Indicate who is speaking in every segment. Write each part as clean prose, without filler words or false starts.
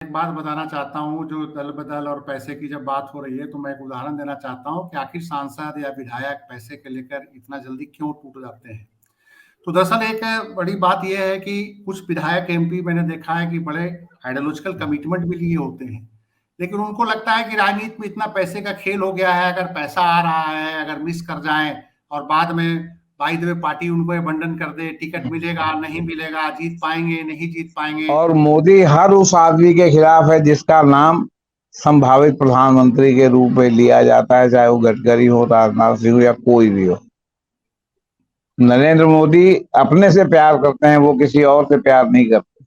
Speaker 1: एक बात बताना चाहता हूँ, जो दल बदल और पैसे की जब बात हो रही है, तो मैं एक उदाहरण देना चाहता हूँ कि आखिर सांसद या विधायक पैसे को लेकर इतना जल्दी क्यों टूट जाते हैं। तो दरअसल एक बड़ी बात यह है कि कुछ विधायक एमपी मैंने देखा है कि बड़े आइडियोलॉजिकल कमिटमेंट भी लिए होते हैं, लेकिन उनको लगता है कि राजनीति में इतना पैसे का खेल हो गया है, अगर पैसा आ रहा है, अगर मिस कर जाएं और बाद में बाय द वे पार्टी उनको अबंडन कर दे, टिकट मिलेगा नहीं मिलेगा, जीत पाएंगे नहीं जीत पाएंगे।
Speaker 2: और मोदी हर उस आदमी के खिलाफ है जिसका नाम संभावित प्रधानमंत्री के रूप में लिया जाता है, चाहे वो गडकरी हो, राजनाथ सिंह हो या कोई भी हो। नरेंद्र मोदी अपने से प्यार करते हैं, वो किसी और से प्यार नहीं करते।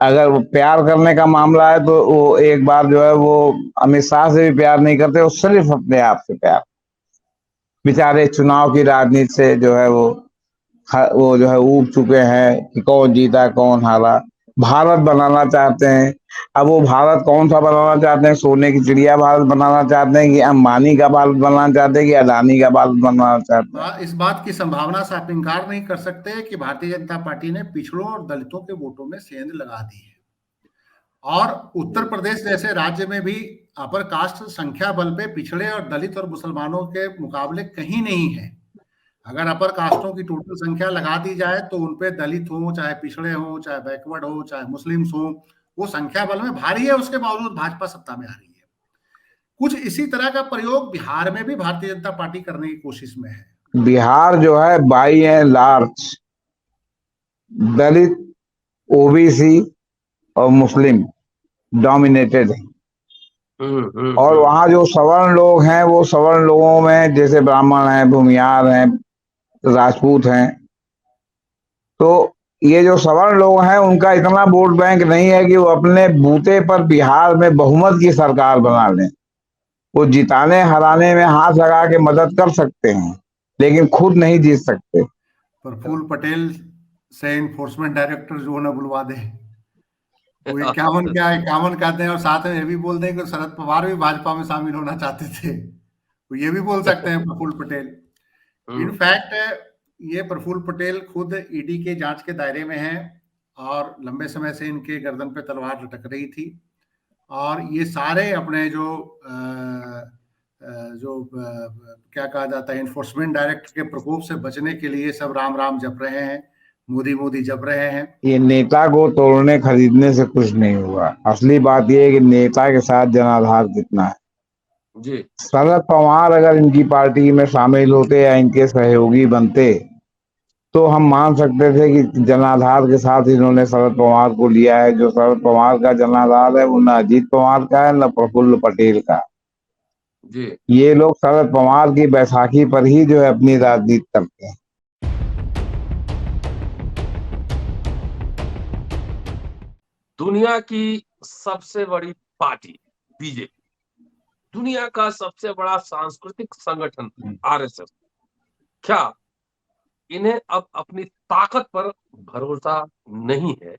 Speaker 2: अगर वो प्यार करने का मामला है तो वो एक बार जो है वो अमित शाह से भी प्यार नहीं करते, वो सिर्फ अपने आप से प्यार। बेचारे चुनाव की राजनीति से जो है वो जो है ऊब चुके हैं कि कौन जीता कौन हारा। भारत बनाना चाहते हैं। अब वो भारत कौन सा बनाना चाहते हैं? सोने की चिड़िया भारत बनाना चाहते हैं कि अंबानी का भारत बनाना चाहते हैं कि अडानी का भारत बनाना चाहते हैं?
Speaker 1: इस बात की संभावना से आप इनकार नहीं कर सकते कि भारतीय जनता पार्टी ने पिछड़ों और दलितों के वोटों में सेंध लगा दी है। और उत्तर प्रदेश जैसे राज्य में भी अपर कास्ट संख्या बल पे पिछड़े और दलित और मुसलमानों के मुकाबले कहीं नहीं है। अगर अपर कास्टों की टोटल संख्या लगा दी जाए तो उनपे दलित हो, चाहे पिछड़े हो, चाहे बैकवर्ड हो, चाहे मुस्लिम्स हो, वो संख्या बल में भारी है। उसके बावजूद भाजपा सत्ता में आ रही है। कुछ इसी तरह का प्रयोग बिहार में भी भारतीय जनता पार्टी करने की कोशिश में है।
Speaker 2: बिहार जो है by and large Dalit, OBC और मुस्लिम डोमिनेटेड है। और वहाँ जो सवर्ण लोग हैं वो सवर्ण लोगों में जैसे ब्राह्मण हैं, भूमिहार हैं, राजपूत हैं। तो ये जो सवर्ण लोग हैं उनका इतना वोट बैंक नहीं है कि वो अपने बूते पर बिहार में बहुमत की सरकार बना लें। वो जिताने हराने में हाथ लगा के मदद कर सकते हैं, लेकिन खुद नहीं जीत सकते।
Speaker 1: प्रफुल्ल पटेल से इन्फोर्समेंट डायरेक्टर जो है ना बुलवा दे, वो इक्यावन कहते हैं और साथ में ये भी बोल दें कि शरद पवार भी भाजपा में शामिल होना चाहते थे, तो ये भी बोल सकते हैं प्रफुल्ल पटेल। इनफैक्ट ये प्रफुल्ल पटेल खुद ईडी के जांच के दायरे में हैं और लंबे समय से इनके गर्दन पे तलवार लटक रही थी। और ये सारे अपने क्या कहा जाता है, इन्फोर्समेंट डायरेक्टर के प्रकोप से बचने के लिए सब राम राम जप रहे हैं, मोदी मोदी जप रहे हैं।
Speaker 2: ये नेता को तोड़ने खरीदने से कुछ नहीं हुआ। असली बात यह है कि नेता के साथ जनाधार कितना है।
Speaker 3: जी।
Speaker 2: शरद पवार अगर इनकी पार्टी में शामिल होते या इनके सहयोगी बनते तो हम मान सकते थे कि जनाधार के साथ इन्होंने शरद पवार को लिया है। जो शरद पवार का जनाधार है वो न अजीत पवार का है न प्रफुल्ल पटेल का।
Speaker 3: जी।
Speaker 2: ये लोग शरद पवार की बैसाखी पर ही जो है अपनी राजनीति करते हैं।
Speaker 3: दुनिया की सबसे बड़ी पार्टी बीजेपी, दुनिया का सबसे बड़ा सांस्कृतिक संगठन आरएसएस, क्या इन्हें अब अपनी ताकत पर भरोसा नहीं है?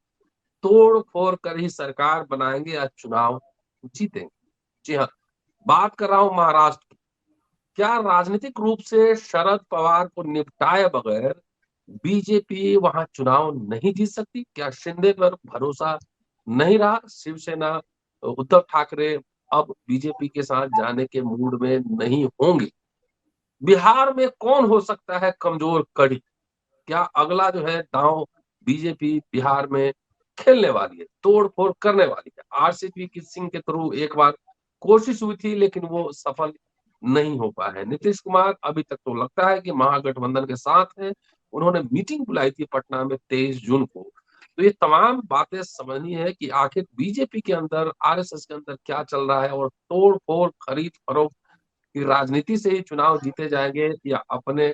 Speaker 3: तोड़ फोड़ कर ही सरकार बनाएंगे या चुनाव जीतेंगे? जी हाँ, बात कर रहा हूं महाराष्ट्र की। क्या राजनीतिक रूप से शरद पवार को निपटाए बगैर बीजेपी वहां चुनाव नहीं जीत सकती? क्या शिंदे पर भरोसा नहीं रहा? शिवसेना, उद्धव ठाकरे अब बीजेपी के साथ जाने के मूड में नहीं होंगे। बिहार में कौन हो सकता है कमजोर कड़ी? क्या अगला जो है दांव बीजेपी बिहार में खेलने वाली है, तोड़ फोड़ करने वाली है? आरसीपी की सिंह के थ्रू एक बार कोशिश हुई थी लेकिन वो सफल नहीं हो पाया है। नीतीश कुमार अभी तक तो लगता है कि महागठबंधन के साथ हैं। उन्होंने मीटिंग बुलाई थी पटना में 23 जून को। तो ये तमाम बातें समझनी है कि आखिर बीजेपी के अंदर, आरएसएस के अंदर क्या चल रहा है और तोड़ फोड़, खरीद फरोख्त की राजनीति से ही चुनाव जीते जाएंगे या अपने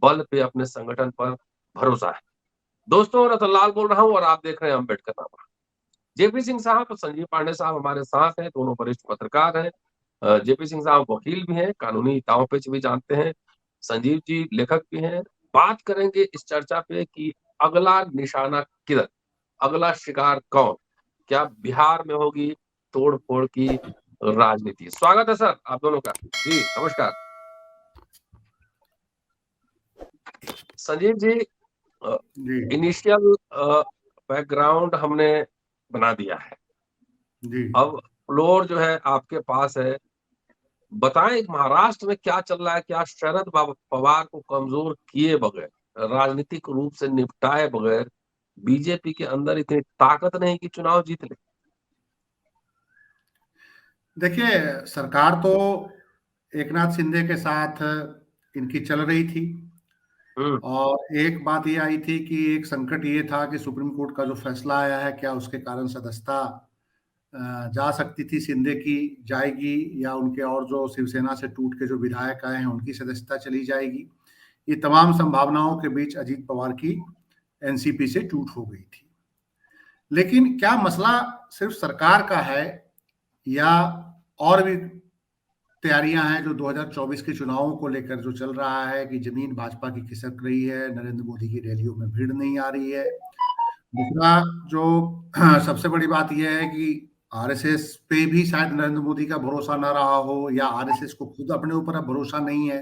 Speaker 3: बल पे, अपने संगठन पर भरोसा है। दोस्तों, रतनलाल बोल रहा हूं और आप देख रहे हैं अम्बेडकर नामा। जेपी सिंह साहब और संजीव पांडे साहब हमारे साथ हैं, दोनों वरिष्ठ पत्रकार हैं। जेपी सिंह साहब वकील भी हैं, कानूनी दांव पेच भी जानते हैं। संजीव जी लेखक भी हैं। बात करेंगे इस चर्चा पे कि अगला निशाना किधर, अगला शिकार कौन? क्या बिहार में होगी तोड़ फोड़ की राजनीति? स्वागत है सर आप दोनों का। जी नमस्कार। संजीव जी,
Speaker 1: जी
Speaker 3: इनिशियल बैकग्राउंड हमने बना दिया है।
Speaker 1: जी।
Speaker 3: अब फ्लोर जो है आपके पास है, बताएं महाराष्ट्र में क्या चल रहा है, क्या शरद पवार को कमजोर किए बगैर, राजनीतिक रूप से निपटाए बगैर बीजेपी के अंदर इतनी ताकत नहीं कि चुनाव जीत ले।
Speaker 1: देखिए, सरकार तो एकनाथ शिंदे के साथ इनकी चल रही थी,
Speaker 3: हम्म
Speaker 1: और एक बात ये आई थी कि एक संकट ये था कि सुप्रीम कोर्ट का जो फैसला आया है, क्या उसके कारण सदस्यता जा सकती थी शिंदे की, जाएगी, या उनके और जो शिवसेना से टूट के जो विधायक आए हैं उनकी सदस्यता चली जाएगी। ये तमाम संभावनाओं के बीच अजीत पवार की एनसीपी से टूट हो गई थी। लेकिन क्या मसला सिर्फ सरकार का है, या और भी तैयारियां हैं जो 2024 के चुनावों को लेकर जो चल रहा है, कि जमीन भाजपा की खिसक रही है, नरेंद्र मोदी की रैलियों में भीड़ नहीं आ रही है। दूसरा जो सबसे बड़ी बात यह है कि आरएसएस पे भी शायद नरेंद्र मोदी का भरोसा ना रहा हो, या आरएसएस को खुद अपने ऊपर अब भरोसा नहीं है।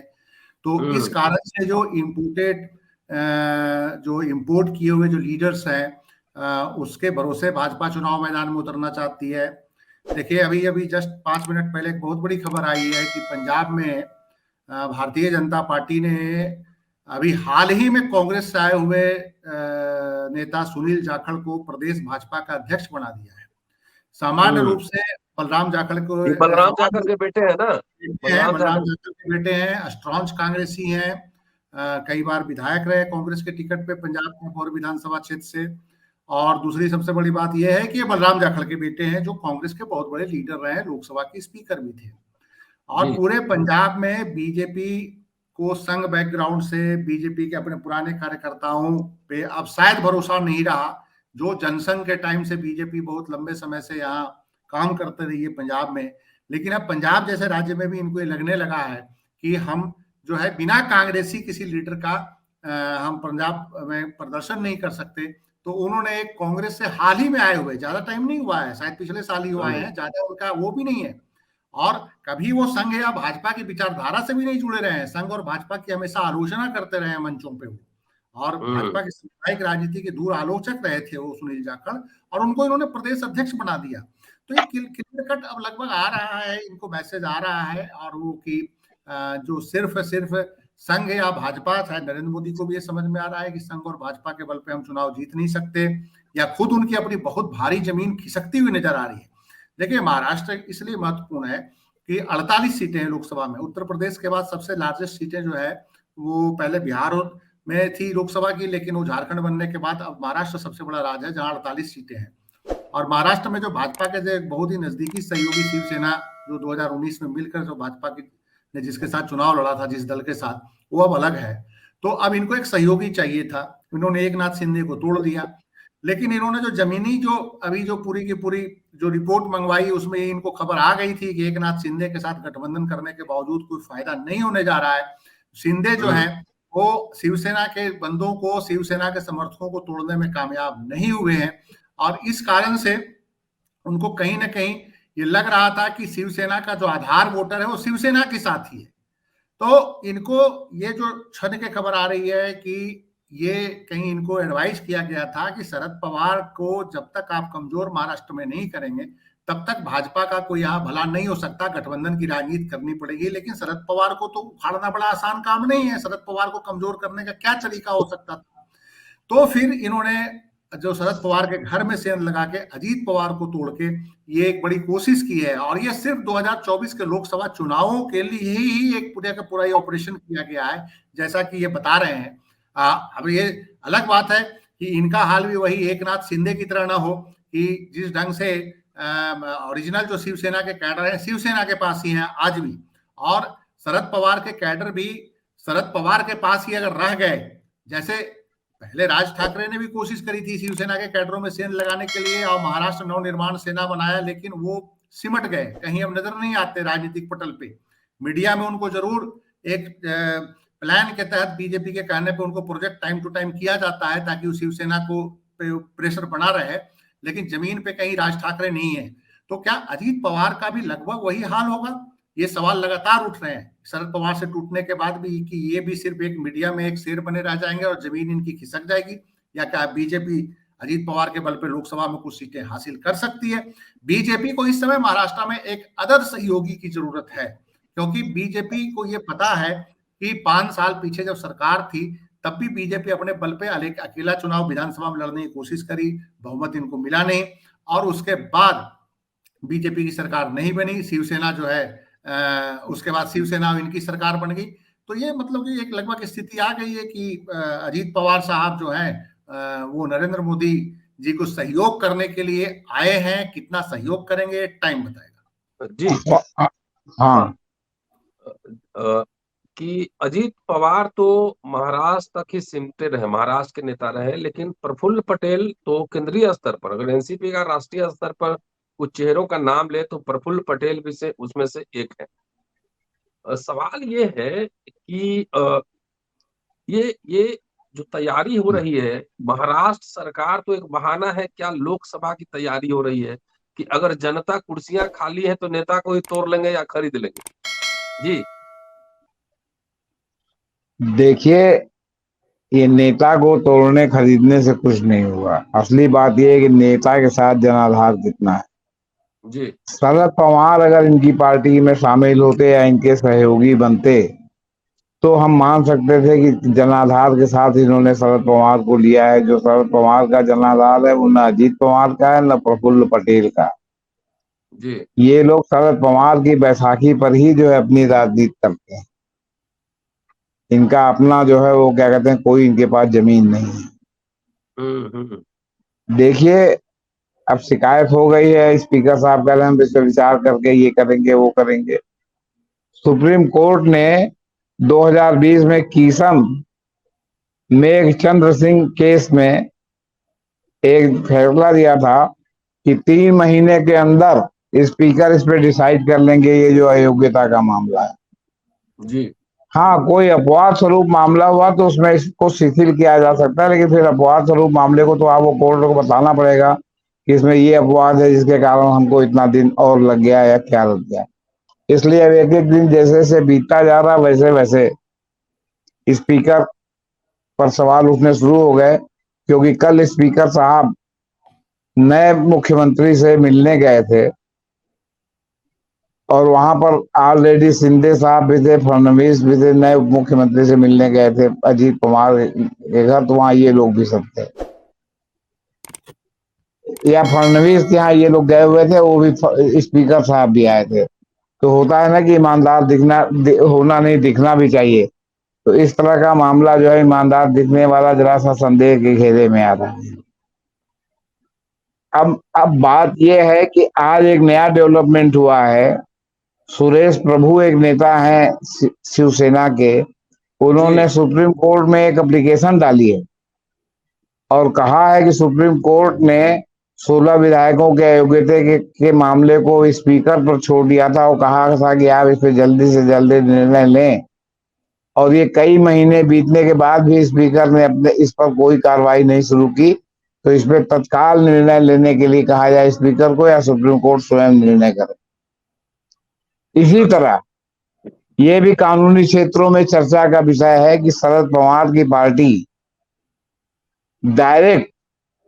Speaker 1: तो इस कारण से जो इम्पोर्ट किए हुए जो लीडर्स हैं, उसके भरोसे भाजपा चुनाव मैदान में उतरना चाहती है। देखिए, अभी अभी जस्ट 5 मिनट पहले एक बहुत बड़ी खबर आई है कि पंजाब में भारतीय जनता पार्टी ने अभी हाल ही में कांग्रेस से आए हुए नेता सुनील जाखड़ को प्रदेश भाजपा का अध्यक्ष बना दिया है। सामान्य रूप से बलराम जाखड़ को
Speaker 3: बलराम जाखड़ के बेटे हैं ना,
Speaker 1: बलराम जाखड़ के बेटे हैं, स्ट्रॉन्ग कांग्रेसी हैं, कई बार विधायक रहे कांग्रेस के टिकट पे पंजाब के भोर विधानसभा क्षेत्र से। और दूसरी सबसे बड़ी बात यह है कि ये बलराम जाखड़ के बेटे हैं, जो कांग्रेस के बहुत बड़े लीडर रहे, लोकसभा के स्पीकर भी थे। और पूरे पंजाब में बीजेपी को संघ बैकग्राउंड से बीजेपी के अपने पुराने कार्यकर्ताओं पे अब शायद भरोसा नहीं रहा, जो जनसंघ के टाइम से बीजेपी बहुत लंबे समय से यहाँ काम करते रही है पंजाब में। लेकिन अब पंजाब जैसे राज्य में भी इनको ये लगने लगा है कि हम जो है बिना कांग्रेसी किसी लीडर का हम पंजाब में प्रदर्शन नहीं कर सकते। तो उन्होंने एक कांग्रेस से हाल ही में आए हुए, ज्यादा टाइम नहीं हुआ है, शायद पिछले साल ही हुआ है, ज्यादा उनका वो भी नहीं है, और कभी वो संघ या भाजपा की विचारधारा से भी नहीं जुड़े रहे हैं। संघ और भाजपा की हमेशा आलोचना करते रहे हैं मंचों पे वो, और भाजपा की सामुदायिक राजनीति के दूर आलोचक रहे थे वो सुनील जाखड़, और उनको इन्होंने प्रदेश अध्यक्ष बना दिया। तो ये क्लियर कट अब लगभग आ रहा है, इनको मैसेज आ रहा है, और वो कि जो सिर्फ संघ या भाजपा, शायद नरेंद्र मोदी को भी ये समझ में आ रहा है कि संघ और भाजपा के बल पे हम चुनाव जीत नहीं सकते, या खुद उनकी अपनी बहुत भारी जमीन खिसकती हुई नजर आ रही है। देखिए, महाराष्ट्र इसलिए महत्वपूर्ण है कि 48 सीटें हैं लोकसभा में। उत्तर प्रदेश के बाद सबसे लार्जेस्ट सीटें जो है वो पहले बिहार में थी लोकसभा की, लेकिन वो झारखंड बनने के बाद अब महाराष्ट्र सबसे बड़ा राज्य है जहां 48 सीटें हैं। और महाराष्ट्र में जो भाजपा के जो बहुत ही नजदीकी सहयोगी शिवसेना, जो 2019 में मिलकर जो भाजपा की ने जिसके साथ चुनाव लड़ा था, जिस दल के साथ, वो अब अलग है। तो अब इनको एक सहयोगी चाहिए था, इन्होंने एकनाथ शिंदे को तोड़ दिया। लेकिन इन्होंने जो जमीनी जो अभी जो पूरी की पूरी जो रिपोर्ट मंगवाई, उसमें इनको खबर आ गई थी कि एकनाथ शिंदे के साथ गठबंधन करने के बावजूद कोई फायदा नहीं होने जा रहा है। शिंदे जो है वो शिवसेना के बंदों को, शिवसेना के समर्थकों को तोड़ने में कामयाब नहीं हुए हैं, और इस कारण से उनको कहीं ना कहीं ये लग रहा था कि शिवसेना का जो आधार वोटर है वो शिवसेना के साथ ही है। तो इनको ये जो क्षण की खबर आ रही है कि ये कहीं इनको एडवाइस किया गया था कि शरद पवार को जब तक आप कमजोर महाराष्ट्र में नहीं करेंगे, तब तक भाजपा का कोई यहाँ भला नहीं हो सकता, गठबंधन की राजनीति करनी पड़ेगी। लेकिन शरद पवार को तो उखाड़ना बड़ा आसान काम नहीं है, शरद पवार को कमजोर करने का क्या तरीका हो सकता था। तो फिर इन्होंने जो शरद पवार के घर में सेंध लगा के अजीत पवार को तोड़ के ये एक बड़ी कोशिश की है, और ये सिर्फ 2024 के लोकसभा चुनावों के लिए ही एक पूरा का पूरा ये ऑपरेशन किया गया है, जैसा कि ये बता रहे हैं। अब ये अलग बात है कि इनका हाल भी वही एकनाथ शिंदे की तरह ना हो, कि जिस ढंग से ओरिजिनल जो शिवसेना के कैडर हैं शिवसेना के पास ही हैं आज भी, और शरद पवार के कैडर भी शरद पवार के पास ही अगर रह गए, जैसे पहले राज ठाकरे ने भी कोशिश करी थी शिवसेना के कैडरों में सेंध लगाने के लिए, और महाराष्ट्र नवनिर्माण सेना बनाया, लेकिन वो सिमट गए, कहीं अब नजर नहीं आते राजनीतिक पटल पे। मीडिया में उनको जरूर एक प्लान के तहत बीजेपी के कहने पे उनको प्रोजेक्ट टाइम टू टाइम किया जाता है, ताकि उस शिवसेना को प्रेशर बना रहे, लेकिन जमीन पे कहीं राज ठाकरे नहीं है। तो क्या अजीत पवार का भी लगभग वही हाल होगा? ये सवाल लगातार उठ रहे हैं शरद पवार से टूटने के बाद भी, कि ये भी सिर्फ एक मीडिया में एक शेर बने रह जाएंगे और जमीन इनकी खिसक जाएगी, या क्या बीजेपी अजीत पवार के बल पे लोकसभा में कुछ सीटें हासिल कर सकती है। बीजेपी को इस समय महाराष्ट्र में एक अदर सहयोगी की जरूरत है, क्योंकि बीजेपी को ये पता है कि 5 साल पीछे जब सरकार थी तब भी बीजेपी अपने बल पे अकेला चुनाव विधानसभा में लड़ने की कोशिश करी, बहुमत इनको मिला नहीं, और उसके बाद बीजेपी की सरकार नहीं बनी, शिवसेना जो है उसके बाद शिवसेना इनकी सरकार बन गई। तो ये मतलब कि एक लगभग स्थिति आ गई है कि अजीत पवार साहब जो है वो नरेंद्र मोदी जी को सहयोग करने के लिए आए हैं। कितना सहयोग करेंगे टाइम बताएगा।
Speaker 3: जी
Speaker 2: हाँ
Speaker 3: कि अजीत पवार तो महाराष्ट्र तक ही सिमटे रहे, महाराष्ट्र के नेता रहे, लेकिन प्रफुल्ल पटेल तो केंद्रीय स्तर पर, अगर एनसीपी का राष्ट्रीय स्तर पर कुछ चेहरों का नाम ले तो प्रफुल्ल पटेल भी से उसमें से एक है। सवाल ये है कि ये जो तैयारी हो रही है, महाराष्ट्र सरकार तो एक बहाना है, क्या लोकसभा की तैयारी हो रही है कि अगर जनता कुर्सियां खाली है तो नेता को ही तोड़ लेंगे या खरीद लेंगे? जी
Speaker 2: देखिए, ये नेता को तोड़ने खरीदने से कुछ नहीं हुआ। असली बात यह है कि नेता के साथ जनाधार कितना है।
Speaker 3: जी
Speaker 2: शरद पवार अगर इनकी पार्टी में शामिल होते या इनके सहयोगी बनते तो हम मान सकते थे कि जनाधार के साथ इन्होंने शरद पवार को लिया है। जो शरद पवार का जनाधार है वो न अजीत पवार का है न प्रफुल्ल पटेल का।
Speaker 3: जी
Speaker 2: ये लोग शरद पवार की बैसाखी पर ही जो है अपनी राजनीति करते हैं। इनका अपना जो है वो क्या कहते हैं, कोई इनके पास जमीन नहीं है। देखिए, अब शिकायत हो गई है, स्पीकर साहब कह रहे हैं हम इस पर विचार करके ये करेंगे वो करेंगे। सुप्रीम कोर्ट ने 2020 में कीसम मेघचंद्र सिंह केस में एक फैसला दिया था कि 3 महीने के अंदर स्पीकर इस पे डिसाइड कर लेंगे ये जो अयोग्यता का मामला है।
Speaker 3: जी
Speaker 2: हाँ, कोई अपवाद स्वरूप मामला हुआ तो उसमें इसको शिथिल किया जा सकता है, लेकिन फिर अपवाद स्वरूप मामले को तो आपको कोर्ट को बताना पड़ेगा कि इसमें ये अपवाद है जिसके कारण हमको इतना दिन और लग गया या क्या लग गया। इसलिए अब एक एक दिन जैसे जैसे बीतता जा रहा वैसे वैसे स्पीकर पर सवाल उठने शुरू हो गए, क्योंकि कल स्पीकर साहब नए मुख्यमंत्री से मिलने गए थे और वहां पर ऑलरेडी शिंदे साहब भी थे, फडणवीस भी थे, नए मुख्यमंत्री से मिलने गए थे अजीत पवार के घर, तो वहां ये लोग भी सब थे। या फडणवीस के यहाँ ये लोग गए हुए थे, वो भी स्पीकर साहब भी आए थे। तो होता है ना कि ईमानदार होना नहीं, दिखना भी चाहिए। तो इस तरह का मामला जो है ईमानदार दिखने वाला जरा सा संदेह के घेरे में आ रहा है। अब बात यह है कि आज एक नया डेवलपमेंट हुआ है। सुरेश प्रभु एक नेता है शिवसेना के, उन्होंने सुप्रीम कोर्ट में एक एप्लीकेशन डाली है और कहा है कि सुप्रीम कोर्ट ने 16 विधायकों के अयोग्यता के मामले को स्पीकर पर छोड़ दिया था और कहा था कि आप इस पर जल्दी से जल्दी निर्णय लें, और ये कई महीने बीतने के बाद भी स्पीकर ने अपने इस पर कोई कार्रवाई नहीं शुरू की। तो इस पर तत्काल निर्णय लेने के लिए कहा जाए स्पीकर को, या सुप्रीम कोर्ट स्वयं निर्णय करे। इसी तरह ये भी कानूनी क्षेत्रों में चर्चा का विषय है कि शरद पवार की पार्टी डायरेक्ट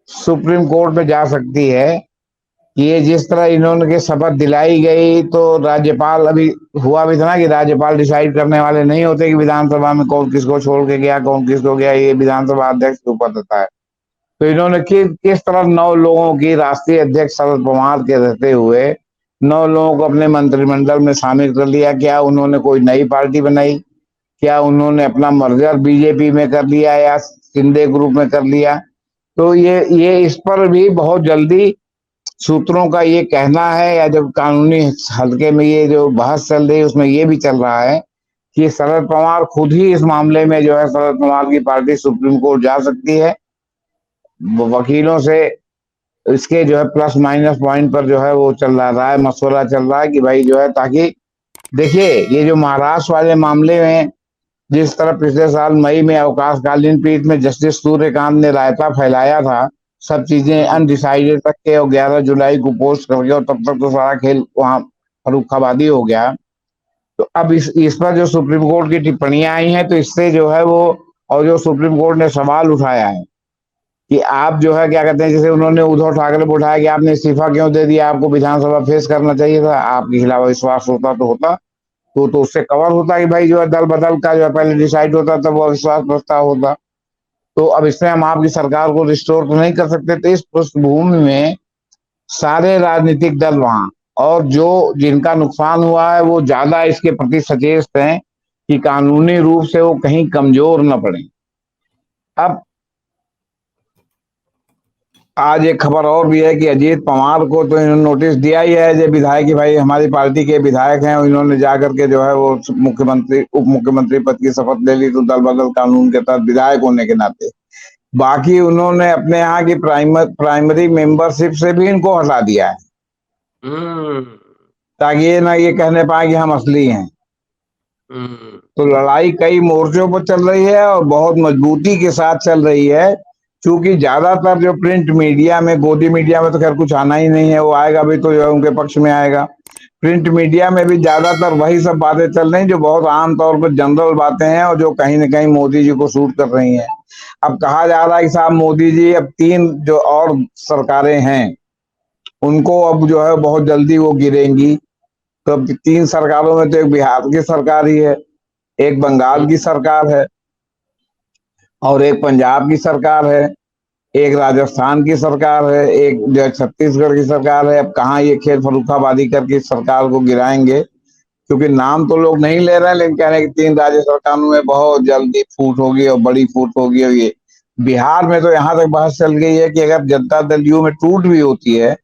Speaker 2: सुप्रीम कोर्ट में जा सकती है कि ये जिस तरह इन्होंने के शपथ दिलाई गई, तो राज्यपाल, अभी हुआ भी था ना कि राज्यपाल डिसाइड करने वाले नहीं होते कि विधानसभा में कौन किसको छोड़ के गया कौन किसको गया, ये विधानसभा अध्यक्ष के ऊपर रहता है। तो इन्होंने किस तरह 9 लोगों की राष्ट्रीय अध्यक्ष शरद पवार के रहते हुए 9 लोगों को अपने मंत्रिमंडल में शामिल कर लिया। क्या उन्होंने कोई नई पार्टी बनाई? क्या उन्होंने अपना मर्जर बीजेपी में कर लिया या शिंदे ग्रुप में कर लिया? तो ये इस पर भी बहुत जल्दी सूत्रों का ये कहना है, या जब कानूनी हल्के में ये जो बहस चल रही है उसमें ये भी चल रहा है कि शरद पवार खुद ही इस मामले में जो है शरद पवार की पार्टी सुप्रीम कोर्ट जा सकती है। वकीलों से इसके जो है प्लस माइनस पॉइंट पर जो है वो चल रहा है, मशवरा चल रहा है कि भाई जो है, ताकि देखिए ये जो महाराष्ट्र वाले मामले में जिस तरह पिछले साल मई में अवकाशकालीन पीठ में जस्टिस सूर्यकांत ने रायता फैलाया था, सब चीजें अनडिसाइडेड रख के और 11 जुलाई को पोस्ट करके, और तब तक तो सारा खेल वहां फरुखाबादी हो गया। तो अब इस पर जो सुप्रीम कोर्ट की टिप्पणियां आई हैं, तो इससे जो है वो, और जो सुप्रीम कोर्ट ने सवाल उठाया है कि आप जो है क्या कहते हैं, जैसे उन्होंने उद्धव ठाकरे को उठाया कि आपने इस्तीफा क्यों दे दिया, आपको विधानसभा फेस करना चाहिए था, आपके खिलाफ विश्वास होता तो होता, तो उससे कवर होता कि भाई जो है दल बदल का जो है पहले डिसाइड होता तब वो अविश्वास प्रस्ताव होता। तो अब इसमें हम आपकी सरकार को रिस्टोर तो नहीं कर सकते। तो इस पृष्ठभूमि में सारे राजनीतिक दल वहां, और जो जिनका नुकसान हुआ है वो ज्यादा इसके प्रति सचेत हैं कि कानूनी रूप से वो कहीं कमजोर न पड़े। अब आज एक खबर और भी है कि अजीत पवार को तो इन्होंने नोटिस दिया ही है, जो विधायक की भाई हमारी पार्टी के विधायक हैं, इन्होंने जाकर के जो है वो मुख्यमंत्री उप मुख्यमंत्री पद की शपथ ले ली, तो दल बदल कानून के तहत विधायक होने के नाते। बाकी उन्होंने अपने यहाँ की प्राइमरी मेंबरशिप से भी इनको हटा दिया है, ताकि ये ना ये कहने पाए कि हम असली हैं। तो लड़ाई कई मोर्चों पर चल रही है और बहुत मजबूती के साथ चल रही है, क्योंकि ज्यादातर जो प्रिंट मीडिया में, गोदी मीडिया में तो खैर कुछ आना ही नहीं है, वो आएगा भी तो जो है उनके पक्ष में आएगा। प्रिंट मीडिया में भी ज्यादातर वही सब बातें चल रही जो बहुत आम तौर पर जनरल बातें हैं और जो कहीं न कहीं मोदी जी को सूट कर रही हैं। अब कहा जा रहा है कि साहब मोदी जी अब 3 जो और सरकारें हैं उनको अब जो है बहुत जल्दी वो गिरेंगी। तो अब 3 सरकारों में तो एक बिहार की सरकार ही है, एक बंगाल की सरकार है और एक पंजाब की सरकार है, एक राजस्थान की सरकार है, एक जो छत्तीसगढ़ की सरकार है। अब कहाँ ये खेल फर्रुखाबादी करके सरकार को गिराएंगे, क्योंकि नाम तो लोग नहीं ले रहे हैं, लेकिन कह रहे हैं कि 3 राज्य सरकारों में बहुत जल्दी फूट होगी और बड़ी फूट होगी। और ये बिहार में तो यहाँ तक बहस चल गई है कि अगर जनता दल यू में टूट भी होती है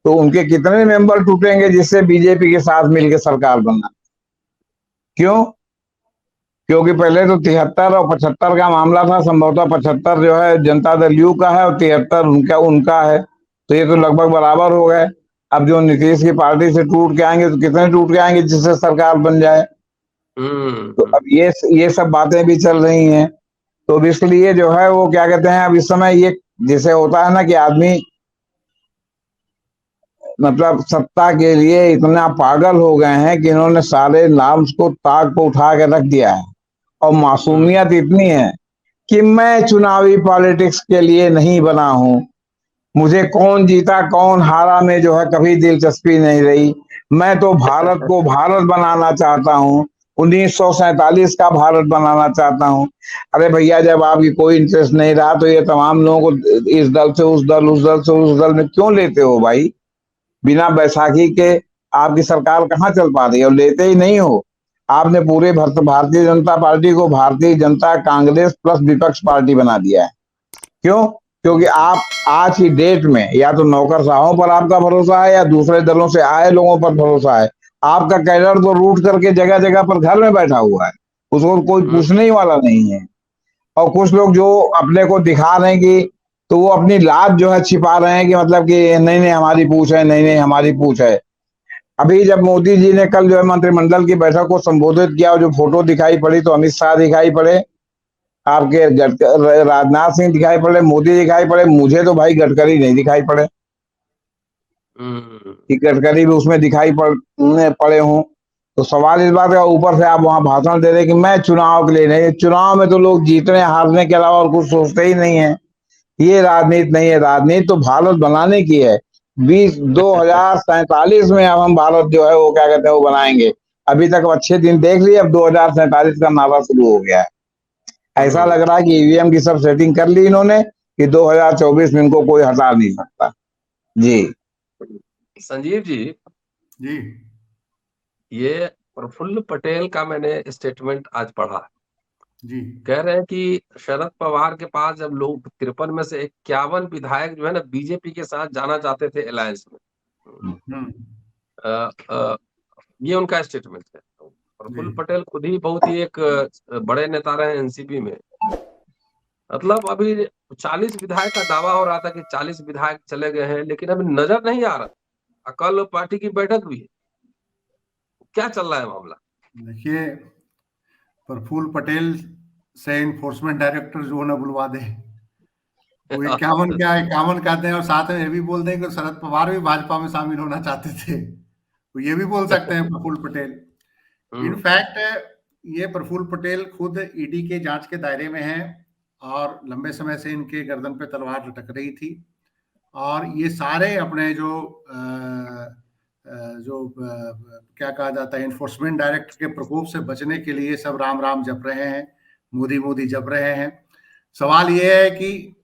Speaker 2: तो उनके कितने मेंबर टूटेंगे जिससे बीजेपी के साथ मिलकर सरकार बनना। क्यों? क्योंकि पहले तो 73 और 75 का मामला था, संभवतः 75 जो है जनता दल यू का है और 73 उनका है, तो ये तो लगभग बराबर हो गए। अब जो नीतीश की पार्टी से टूट के आएंगे तो कितने टूट के आएंगे जिससे सरकार बन जाए। तो अब ये सब बातें भी चल रही हैं। तो इसलिए जो है वो क्या कहते हैं, अब इस समय ये जैसे होता है ना कि आदमी मतलब सत्ता के लिए इतना पागल हो गए हैं कि इन्होंने सारे नाम्स को ताक को उठा के रख दिया है। और मासूमियत इतनी है कि मैं चुनावी पॉलिटिक्स के लिए नहीं बना हूं, मुझे कौन जीता कौन हारा में जो है कभी दिलचस्पी नहीं रही, मैं तो भारत को भारत बनाना चाहता हूं, 1947 का भारत बनाना चाहता हूं। अरे भैया, जब आपकी कोई इंटरेस्ट नहीं रहा तो ये तमाम लोगों को इस दल से उस दल, उस दल से उस दल में क्यों लेते हो भाई? बिना बैसाखी के आपकी सरकार कहाँ चल पा रही है? और लेते ही नहीं हो। आपने पूरे भारतीय जनता पार्टी को भारतीय जनता कांग्रेस प्लस विपक्ष पार्टी बना दिया है। क्यों? क्योंकि आप आज की डेट में या तो नौकरशाहों पर आपका भरोसा है या दूसरे दलों से आए लोगों पर भरोसा है। आपका कैडर तो रूट करके जगह जगह पर घर में बैठा हुआ है, उसको कोई पूछने ही वाला नहीं है। और कुछ लोग जो अपने को दिखा रहे हैं कि, तो वो अपनी लाज जो है छिपा रहे हैं कि मतलब कि नहीं नहीं हमारी पूछ है, नहीं नहीं हमारी पूछ है। अभी जब मोदी जी ने कल जो है मंत्रिमंडल की बैठक को संबोधित किया, जो फोटो दिखाई पड़ी, तो अमित शाह दिखाई पड़े, आपके राजनाथ सिंह दिखाई पड़े, मोदी दिखाई पड़े, मुझे तो भाई गडकरी नहीं दिखाई पड़े कि गडकरी भी उसमें दिखाई पड़े हों। तो सवाल इस बात का, ऊपर से आप वहां भाषण दे रहे कि मैं चुनाव के लिए नहीं, चुनाव में तो लोग जीतने हारने के अलावा और कुछ सोचते ही नहीं है। ये राजनीति नहीं है, राजनीति तो भारत बनाने की है। 2047 में अब हम भारत जो है वो क्या कहते हैं वो बनाएंगे। अभी तक अच्छे दिन देख लिए, अब 2047 का नारा शुरू हो गया है। ऐसा लग रहा है कि ईवीएम की सब सेटिंग कर ली इन्होंने कि 2024 में इनको कोई हटा नहीं सकता। जी
Speaker 3: संजीव जी,
Speaker 1: जी
Speaker 3: ये प्रफुल्ल पटेल का मैंने स्टेटमेंट आज पढ़ा।
Speaker 1: जी
Speaker 3: कह रहे हैं कि शरद पवार के पास जब लोग 53 में से 51 विधायक जो है ना बीजेपी के साथ जाना चाहते थे अलायंस में, ये उनका स्टेटमेंट है। तो प्रफुल्ल पटेल खुद ही बहुत ही एक बड़े नेता रहे एनसीपी में। मतलब अभी 40 विधायक का दावा हो रहा था कि 40 विधायक चले गए हैं, लेकिन अभी नजर नहीं आ रहा। कल पार्टी की बैठक भी है, क्या चल रहा है मामला?
Speaker 1: देखिए, प्रफुल्ल पटेल से इन्फोर्समेंट डायरेक्टर जो ना बुलवा दे, वो 51 कहते हैं और साथ में ये भी बोल दें कि शरद पवार भी भाजपा में शामिल होना चाहते थे, तो ये भी बोल सकते हैं प्रफुल्ल पटेल। इनफैक्ट ये प्रफुल्ल पटेल खुद ईडी के जांच के दायरे में हैं और लंबे समय से इनके गर्दन पे तलवार लटक रही थी। और ये सारे अपने क्या कहा जाता है, इन्फोर्समेंट डायरेक्टर के प्रकोप से बचने के लिए सब राम राम जप रहे हैं, मोदी मोदी जप रहे हैं। सवाल ये है कि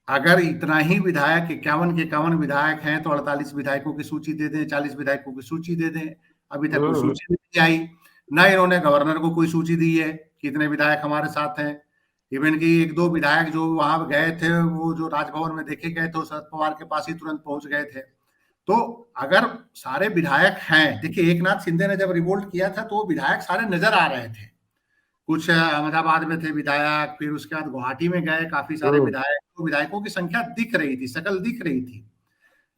Speaker 1: अगर इतना ही विधायक 51 के 51 विधायक हैं तो 48 विधायकों की सूची दे दें, 40 विधायकों की सूची दे दें। अभी तक कोई सूची नहीं आई, ना इन्होंने गवर्नर को कोई सूची दी है कि इतने विधायक हमारे साथ हैं। इवन कि 1-2 विधायक जो वहां गए थे, वो जो राजभवन में देखे गए थे, शरद पवार के पास ही तुरंत पहुंच गए थे। तो अगर सारे विधायक हैं, देखिए एकनाथ शिंदे ने जब रिवोल्ट किया था तो वो विधायक सारे नजर आ रहे थे। कुछ अहमदाबाद में थे विधायक, फिर उसके बाद गुवाहाटी में गए काफी सारे विधायक, तो विधायकों की संख्या दिख रही थी, शकल दिख रही थी।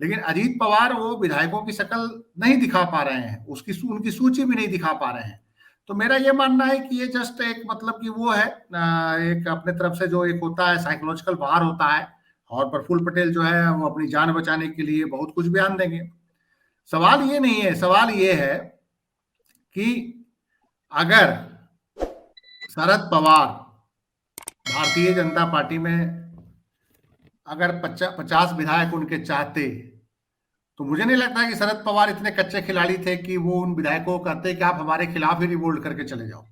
Speaker 1: लेकिन अजीत पवार वो विधायकों की शकल नहीं दिखा पा रहे हैं, उनकी सूची भी नहीं दिखा पा रहे हैं। तो मेरा ये मानना है कि ये जस्ट एक मतलब कि वो है एक अपने तरफ से जो एक होता है साइकोलॉजिकल वार होता है, और प्रफुल्ल पटेल जो है वो अपनी जान बचाने के लिए बहुत कुछ बयान देंगे। सवाल ये नहीं है, सवाल ये है कि अगर शरद पवार भारतीय जनता पार्टी में अगर 50 विधायक उनके चाहते, तो मुझे नहीं लगता कि शरद पवार इतने कच्चे खिलाड़ी थे कि वो उन विधायकों को कहते कि आप हमारे खिलाफ ही रिवोल्ट करके चले जाओ,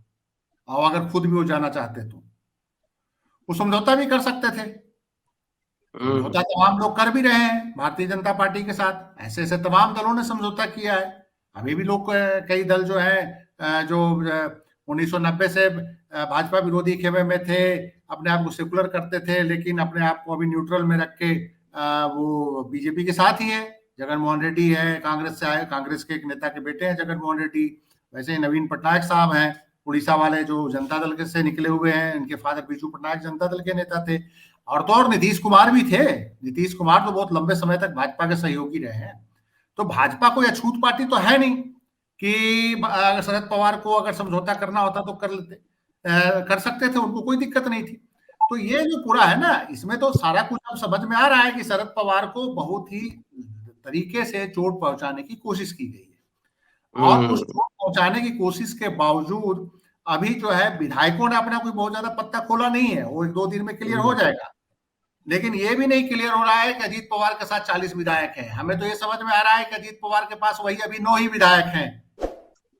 Speaker 1: और अगर खुद भी वो जाना चाहते तो वो समझौता भी कर सकते थे। समझौता तमाम लोग कर भी रहे हैं भारतीय जनता पार्टी के साथ, ऐसे ऐसे तमाम दलों ने समझौता किया है। अभी भी लोग कई दल जो है जो 1990 से भाजपा विरोधी खेमे में थे, अपने आप को सेकुलर करते थे, लेकिन अपने आप को अभी न्यूट्रल में रख के वो बीजेपी के साथ ही है। जगनमोहन रेड्डी है, कांग्रेस से आए, कांग्रेस के एक नेता के बेटे हैं जगनमोहन रेड्डी। वैसे ही नवीन पटनायक साहब हैं उड़ीसा वाले, जो जनता दल के से निकले हुए हैं, इनके फादर बीजू पटनायक जनता दल के नेता थे। और तो और नीतीश कुमार भी थे। नीतीश कुमार तो बहुत लंबे समय तक भाजपा के सहयोगी रहे हैं। तो भाजपा कोई अछूत पार्टी तो है नहीं कि शरद पवार को अगर समझौता करना होता तो कर सकते थे, उनको कोई दिक्कत नहीं थी। तो ये जो पूरा है ना, इसमें तो सारा कुछ अब समझ में आ रहा है कि शरद पवार को बहुत ही तरीके से चोट पहुंचाने की कोशिश की गई है, और उस चोट पहुंचाने की कोशिश के बावजूद अभी जो है विधायकों ने अपना कोई बहुत ज्यादा पत्ता खोला नहीं है, वो 2 दिन में क्लियर हो जाएगा। लेकिन ये भी नहीं क्लियर हो रहा है कि अजीत पवार के साथ 40 विधायक हैं। हमें तो ये समझ में आ रहा है कि अजीत पवार के पास वही अभी 9 ही विधायक हैं,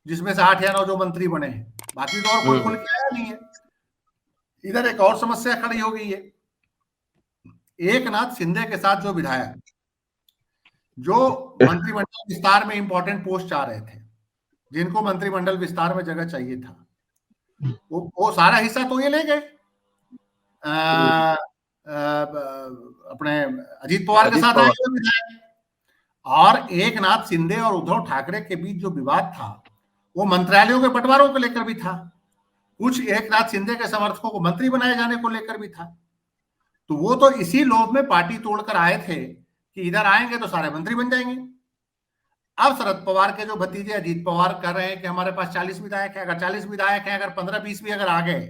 Speaker 1: जिसमें से 8 या 9 जो मंत्री बने हैं, बाकी तो और कोई खुल के आया नहीं है। इधर एक और समस्या खड़ी हो गई है, एकनाथ शिंदे के साथ जो विधायक जो मंत्रिमंडल विस्तार में इंपॉर्टेंट पोस्ट चाह रहे थे, जिनको मंत्रिमंडल विस्तार में जगह चाहिए था, वो सारा हिस्सा तो ये ले गए अपने अजीत पवार के साथ आए हुए विधायक। और एकनाथ शिंदे और उद्धव ठाकरे के बीच जो विवाद था वो मंत्रालयों के बंटवारों को लेकर भी था, कुछ एकनाथ शिंदे के समर्थकों को मंत्री बनाए जाने को लेकर भी था। तो वो तो इसी लोभ में पार्टी तोड़कर आए थे कि इधर आएंगे तो सारे मंत्री बन जाएंगे। अब शरद पवार के जो भतीजे अजीत पवार कह रहे हैं कि हमारे पास 40 विधायक है, अगर 40 विधायक है, अगर 15-20 भी अगर आ गए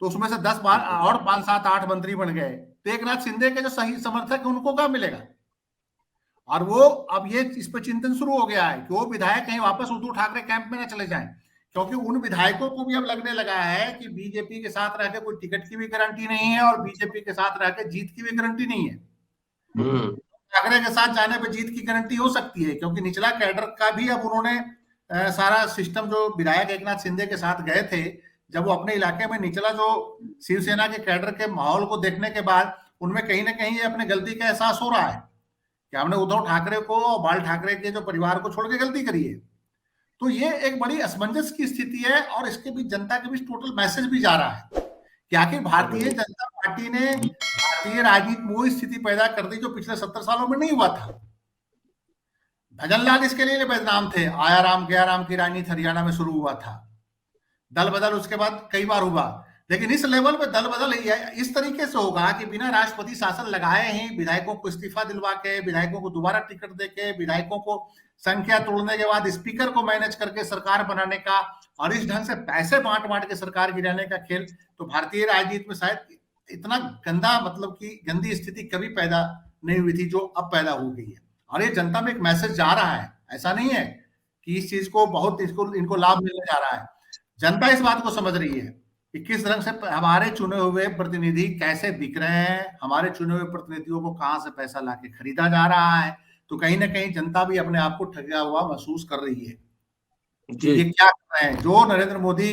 Speaker 1: तो उसमें से 10 बार और 5-7-8 मंत्री बन गए, तो एकनाथ शिंदे के जो सही समर्थक है उनको क्या मिलेगा? और वो अब ये इस पर चिंतन शुरू हो गया है कि वो विधायक कहीं वापस उद्धव ठाकरे कैंप में ना चले जाएं, क्योंकि उन विधायकों को भी अब लगने लगा है कि बीजेपी के साथ रहकर कोई टिकट की भी गारंटी नहीं है और बीजेपी के साथ रहकर जीत की भी गारंटी नहीं है। ठाकरे के साथ जाने पर जीत की गारंटी हो सकती है, क्योंकि निचला कैडर का भी अब उन्होंने सारा सिस्टम, जो विधायक एकनाथ शिंदे के साथ गए थे, जब वो अपने इलाके में निचला जो शिवसेना के कैडर के माहौल को देखने के बाद उनमें कहीं ना कहीं अपने गलती का एहसास हो रहा है कि हमने उद्धव ठाकरे को और बाल ठाकरे के जो परिवार को छोड़ के गलती करी है। तो ये एक बड़ी असमंजस की स्थिति है, और इसके बीच जनता के बीच टोटल मैसेज भी जा रहा है कि आखिर भारतीय जनता पार्टी ने भारतीय राजनीति में वो स्थिति पैदा कर दी जो पिछले 70 सालों में नहीं हुआ था। भजनलाल इसके लिए बदनाम थे, आया राम गया राम की राजनीति हरियाणा में शुरू हुआ था, दल बदल उसके बाद कई बार हुआ, लेकिन इस लेवल पे दल बदल इस तरीके से होगा कि बिना राष्ट्रपति शासन लगाए ही विधायकों को इस्तीफा दिलवा के, विधायकों को दोबारा टिकट देके, विधायकों को संख्या तोड़ने के बाद स्पीकर को मैनेज करके सरकार बनाने का, और इस ढंग से पैसे बांट के सरकार गिराने का खेल, तो भारतीय राजनीति में शायद इतना गंदा, मतलब कि गंदी स्थिति कभी पैदा नहीं हुई थी जो अब पैदा हो गई है। और ये जनता में एक मैसेज जा रहा है, ऐसा नहीं है कि इस चीज को बहुत इनको लाभ मिलने जा रहा है। जनता इस बात को समझ रही है कि किस ढंग से हमारे चुने हुए प्रतिनिधि कैसे बिक रहे हैं, हमारे चुने हुए प्रतिनिधियों को कहां से पैसा लाके खरीदा जा रहा है। तो कहीं ना कहीं जनता भी अपने आप को ठगा हुआ महसूस कर रही है कि ये क्या कर रहे हैं। जो नरेंद्र मोदी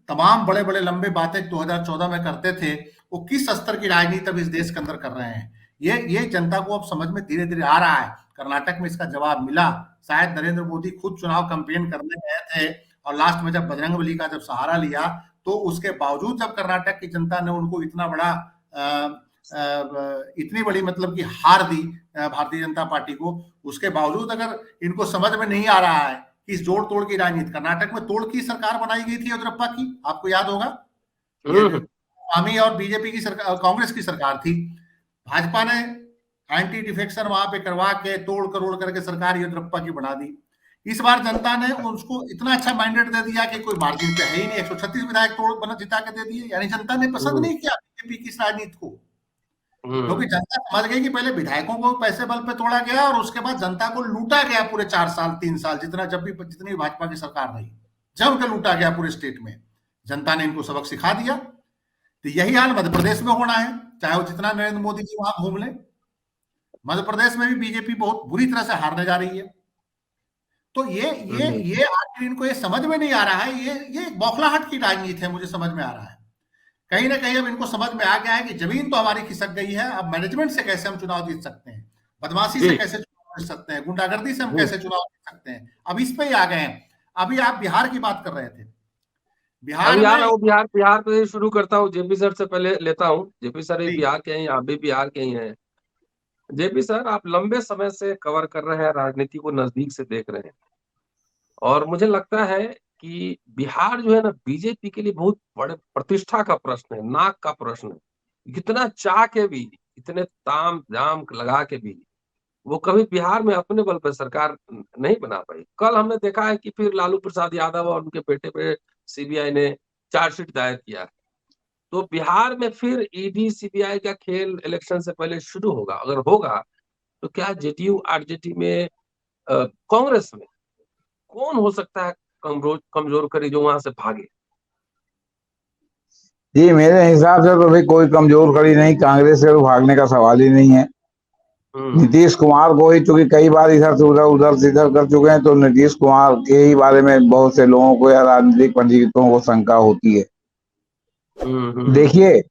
Speaker 1: तमाम बड़े बड़े लंबे बातें 2014 में करते थे, वो किस स्तर की राजनीति अब इस देश के अंदर कर रहे हैं, ये जनता को अब समझ में धीरे धीरे आ रहा है। कर्नाटक में इसका जवाब मिला। शायद नरेंद्र मोदी खुद चुनाव कैंपेन करने गए थे और लास्ट में जब बजरंगबली का जब सहारा लिया, तो उसके बावजूद जब कर्नाटक की जनता ने उनको इतना बड़ा इतनी बड़ी मतलब कि हार दी भारतीय जनता पार्टी को, उसके बावजूद अगर इनको समझ में नहीं आ रहा है कि इस जोड़ तोड़ की राजनीति, कर्नाटक में तोड़ की सरकार बनाई गई थी येदियुरप्पा की, आपको याद होगा, स्वामी और बीजेपी की सरकार, कांग्रेस की सरकार थी। भाजपा ने एंटी डिफेक्शन वहां पे करवा के तोड़ करोड़ करके सरकार येदियुरप्पा की बना दी। इस बार जनता ने उसको इतना अच्छा मैंडेट दे दिया कि कोई मार्जिन पे है ही नहीं, 136 विधायक तोड़ बना जिता के दे दिए। यानी जनता ने पसंद नहीं किया बीजेपी की इस राजनीति को, क्योंकि जनता समझ गई कि पहले विधायकों को पैसे बल पे तोड़ा गया और उसके बाद जनता को लूटा गया पूरे 4 साल 3 साल, जितनी भाजपा की सरकार रही, जम के लूटा गया पूरे स्टेट में। जनता ने इनको सबक सिखा दिया। तो यही हाल मध्य प्रदेश में होना है, चाहे वो जितना नरेंद्र मोदी जी वहां घूम ले। मध्य प्रदेश में भी बीजेपी बहुत बुरी तरह से हारने जा रही है। तो ये आखिर इनको ये समझ में नहीं आ रहा है, ये बौखलाहट की राजनीति है, मुझे समझ में आ रहा है। कहीं ना कहीं अब इनको समझ में आ गया है कि जमीन तो हमारी खिसक गई है, अब मैनेजमेंट से कैसे हम चुनाव जीत सकते हैं, बदमाशी से कैसे चुनाव जीत सकते हैं, गुंडागर्दी से हम कैसे चुनाव जीत सकते हैं, अब इस पे ही आ गए हैं। अभी आप बिहार की बात कर रहे थे,
Speaker 3: बिहार पे शुरू करता हूँ। जेपी सर से पहले लेता हूँ। जेपी सर बिहार के हैं, आप भी बिहार के ही हैं। जेपी सर, आप लंबे समय से कवर कर रहे हैं, राजनीति को नजदीक से देख रहे हैं, और मुझे लगता है कि बिहार जो है ना, बीजेपी के लिए बहुत बड़े प्रतिष्ठा का प्रश्न है, नाक का प्रश्न है। कितना चाह के भी, इतने ताम जाम लगा के भी वो कभी बिहार में अपने बल पर सरकार नहीं बना पाई। कल हमने देखा है कि फिर लालू प्रसाद यादव और उनके बेटे पे सीबीआई ने चार्जशीट दायर किया। तो बिहार में फिर ईडी सीबीआई का खेल इलेक्शन से पहले शुरू होगा। अगर होगा तो क्या जेडीयू आरजेडी में, कांग्रेस में कौन हो सकता है कमजोर करी जो वहां से भागे?
Speaker 2: जी, मेरे हिसाब से तो भाई कोई कमजोर कड़ी नहीं, कांग्रेस से तो भागने का सवाल ही नहीं है। नीतीश कुमार को ही, चूंकि कई बार इधर से उधर से इधर कर चुके हैं, तो नीतीश कुमार के ही बारे में बहुत से लोगों को या राजनीतिक पंडितों को शंका होती है। देखिए,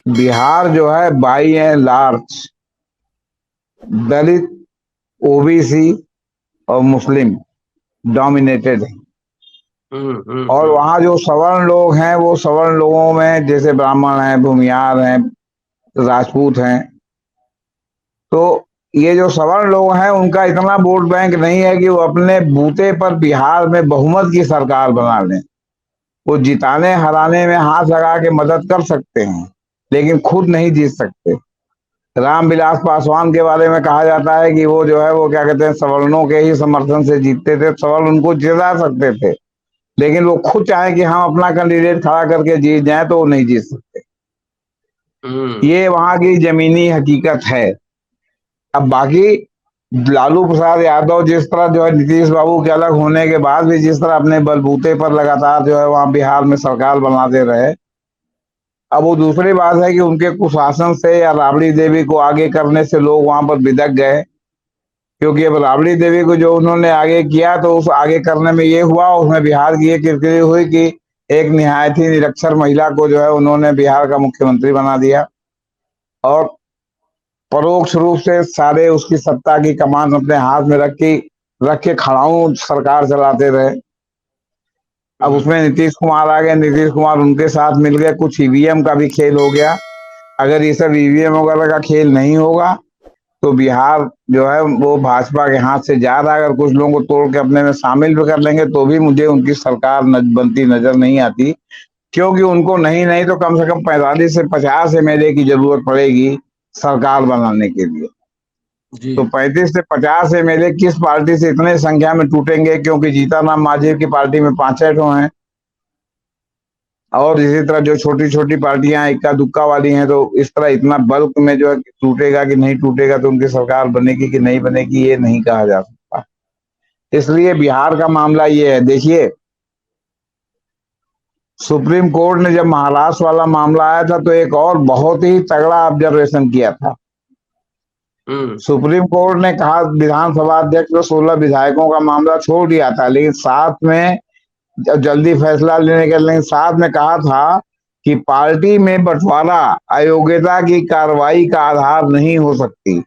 Speaker 2: बिहार जो है by and large Dalit, OBC और मुस्लिम डोमिनेटेड है। और वहाँ जो सवर्ण लोग हैं, वो सवर्ण लोगों में जैसे ब्राह्मण हैं, भूमियार हैं, राजपूत हैं। तो ये जो सवर्ण लोग हैं, उनका इतना वोट बैंक नहीं है कि वो अपने बूते पर बिहार में बहुमत की सरकार बना लें। वो जिताने हराने में हाथ लगा के मदद कर सकते हैं, लेकिन खुद नहीं जीत सकते। रामविलास पासवान के बारे में कहा जाता है कि वो जो है, वो क्या कहते हैं, सवर्णों के ही समर्थन से जीतते थे, सवर्ण उनको जिता सकते थे, लेकिन वो खुद चाहे कि हम अपना कैंडिडेट खड़ा करके जीत जाए तो वो नहीं जीत सकते। ये वहां की जमीनी हकीकत है। अब बाकी लालू प्रसाद यादव जिस तरह जो है नीतीश बाबू के अलग होने के बाद भी जिस तरह अपने बलबूते पर लगातार जो है वहां बिहार में सरकार बनाते रहे, अब वो दूसरी बात है कि उनके कुशासन से या राबड़ी देवी को आगे करने से लोग वहां पर बिदक गए। क्योंकि अब राबड़ी देवी को जो उन्होंने आगे किया, तो उस आगे करने में ये हुआ, उसमें बिहार की ये किरकिरी हुई कि एक निहायत ही निरक्षर महिला को जो है उन्होंने बिहार का मुख्यमंत्री बना दिया, और परोक्ष रूप से सारे उसकी सत्ता की कमान अपने हाथ में रख के खड़ाऊ सरकार चलाते रहे। अब उसमें नीतीश कुमार आ गए, नीतीश कुमार उनके साथ मिल गए, कुछ ईवीएम का भी खेल हो गया। अगर ये सब ईवीएम वगैरह का खेल नहीं होगा तो बिहार जो है वो भाजपा के हाथ से जा रहा है। अगर कुछ लोगों को तोड़ के अपने में शामिल भी कर लेंगे तो भी मुझे उनकी सरकार बनती नजर नहीं आती, क्योंकि उनको नहीं तो कम से कम 45 से 50 एमएलए की जरूरत पड़ेगी सरकार बनाने के लिए। तो 35 से 50 एमएलए किस पार्टी से इतने संख्या में टूटेंगे, क्योंकि जीतन मांझी की पार्टी में 5-6 ठो हैं, और इसी तरह जो छोटी छोटी पार्टियां इक्का दुक्का वाली हैं, तो इस तरह इतना बल्क में जो है टूटेगा कि नहीं टूटेगा, तो उनकी सरकार बनेगी कि नहीं बनेगी ये नहीं कहा जा सकता। इसलिए बिहार का मामला ये है। देखिए, सुप्रीम कोर्ट ने जब महाराष्ट्र वाला मामला आया था तो एक और बहुत ही तगड़ा ऑब्जर्वेशन किया था। सुप्रीम कोर्ट ने कहा विधानसभा अध्यक्ष और 16 विधायकों का मामला छोड़ दिया था, लेकिन साथ में जल्दी फैसला लेने के लिए साथ में कहा था कि पार्टी में बंटवारा अयोग्यता की कार्रवाई का आधार नहीं हो सकती।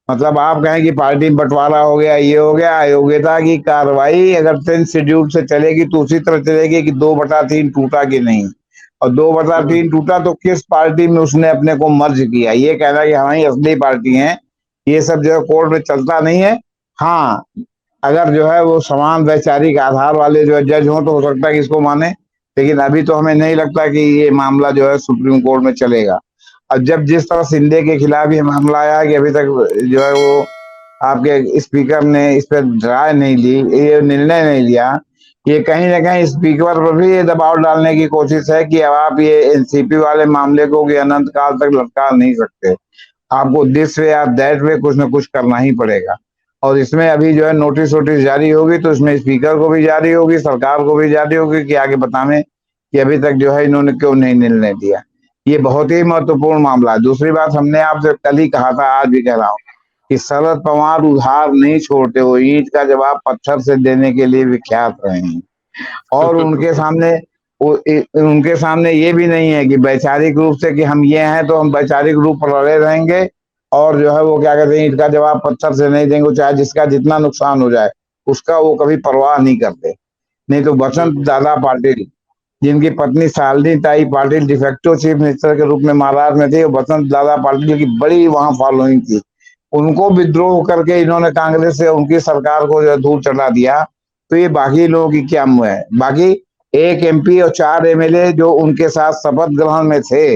Speaker 2: मतलब आप कहें कि पार्टी में बंटवारा हो गया, ये हो गया, अयोग्यता की कार्रवाई अगर 10 शेड्यूल से चलेगी तो उसी तरह चलेगी कि 2/3 टूटा कि नहीं, और 2/3 टूटा तो किस पार्टी में उसने अपने को मर्ज किया। ये कहना कि हमारी असली पार्टी है, ये सब जो है कोर्ट में चलता नहीं है। हाँ, अगर जो है वो समान वैचारिक आधार वाले जो है जज हो तो हो सकता है कि इसको माने, लेकिन अभी तो हमें नहीं लगता कि ये मामला जो है सुप्रीम कोर्ट में चलेगा। अब जब जिस तरह शिंदे के खिलाफ ये मामला आया कि अभी तक जो है वो आपके स्पीकर ने इस पर राय नहीं ली, ये निर्णय नहीं लिया, ये कहीं ना कहीं स्पीकर पर भी ये दबाव डालने की कोशिश है कि अब आप ये एनसीपी वाले मामले को कि अनंत काल तक लटका नहीं सकते, आपको दिस वे या दैट वे कुछ ना कुछ करना ही पड़ेगा। और इसमें अभी जो है नोटिस वोटिस जारी होगी तो इसमें स्पीकर को भी जारी होगी, सरकार को भी जारी होगी कि आगे बतावें कि अभी तक जो है इन्होंने क्यों नहीं निर्णय दिया। ये बहुत ही महत्वपूर्ण मामला है। दूसरी बात, हमने आपसे कल ही कहा था, आज भी कह रहा हूँ कि शरद पवार उधार नहीं छोड़ते, वो ईंट का जवाब पत्थर से देने के लिए विख्यात रहे हैं। और उनके सामने ये भी नहीं है कि वैचारिक रूप से कि हम ये हैं तो हम वैचारिक रूप पर लड़े रहेंगे, और जो है वो क्या कहते हैं ईंट का जवाब पत्थर से नहीं देंगे, चाहे जिसका जितना नुकसान हो जाए उसका वो कभी परवाह नहीं करते। नहीं तो बसंत दादा पाटिल, जिनकी पत्नी शालिनी ताई पाटिल डिफेक्टो चीफ मिनिस्टर के रूप में महाराष्ट्र में थे, बसंत दादा पाटिल की बड़ी वहां फॉलोइंग थी, उनको विद्रोह करके इन्होंने कांग्रेस से उनकी सरकार को जो दूर चला दिया। तो ये बाकी लोगों की क्या मुँह है। बाकी 1 MP और 4 MLA जो उनके साथ शपथ ग्रहण में थे,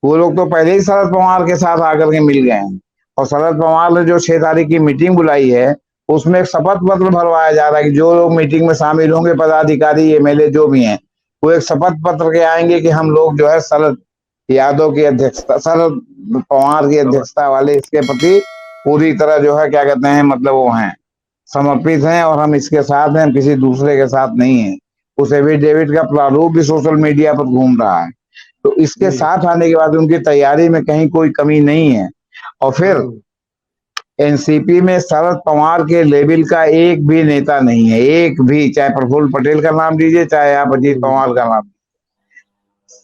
Speaker 2: वो लोग तो पहले ही शरद पवार के साथ आकर के मिल गए हैं। और शरद पवार ने जो 6 तारीख की मीटिंग बुलाई है उसमें एक शपथ पत्र भरवाया जा रहा है कि जो लोग मीटिंग में शामिल होंगे, पदाधिकारी MLA जो भी हैं, वो एक शपथ पत्र के आएंगे कि हम लोग जो है शरद यादव की अध्यक्षता, शरद पवार की अध्यक्षता वाले इसके प्रति पूरी तरह जो है क्या कहते हैं मतलब वो हैं, समर्पित हैं, और हम इसके साथ हैं, हम किसी दूसरे के साथ नहीं है। उस एफिडेविट का प्रारूप भी सोशल मीडिया पर घूम रहा है। तो इसके साथ आने के बाद उनकी तैयारी में कहीं कोई कमी नहीं है। और फिर एनसीपी में शरद पवार के लेवल का एक भी नेता नहीं है, एक भी, चाहे प्रफुल्ल पटेल का नाम लीजिए, चाहे आप अजीत पवार का नाम।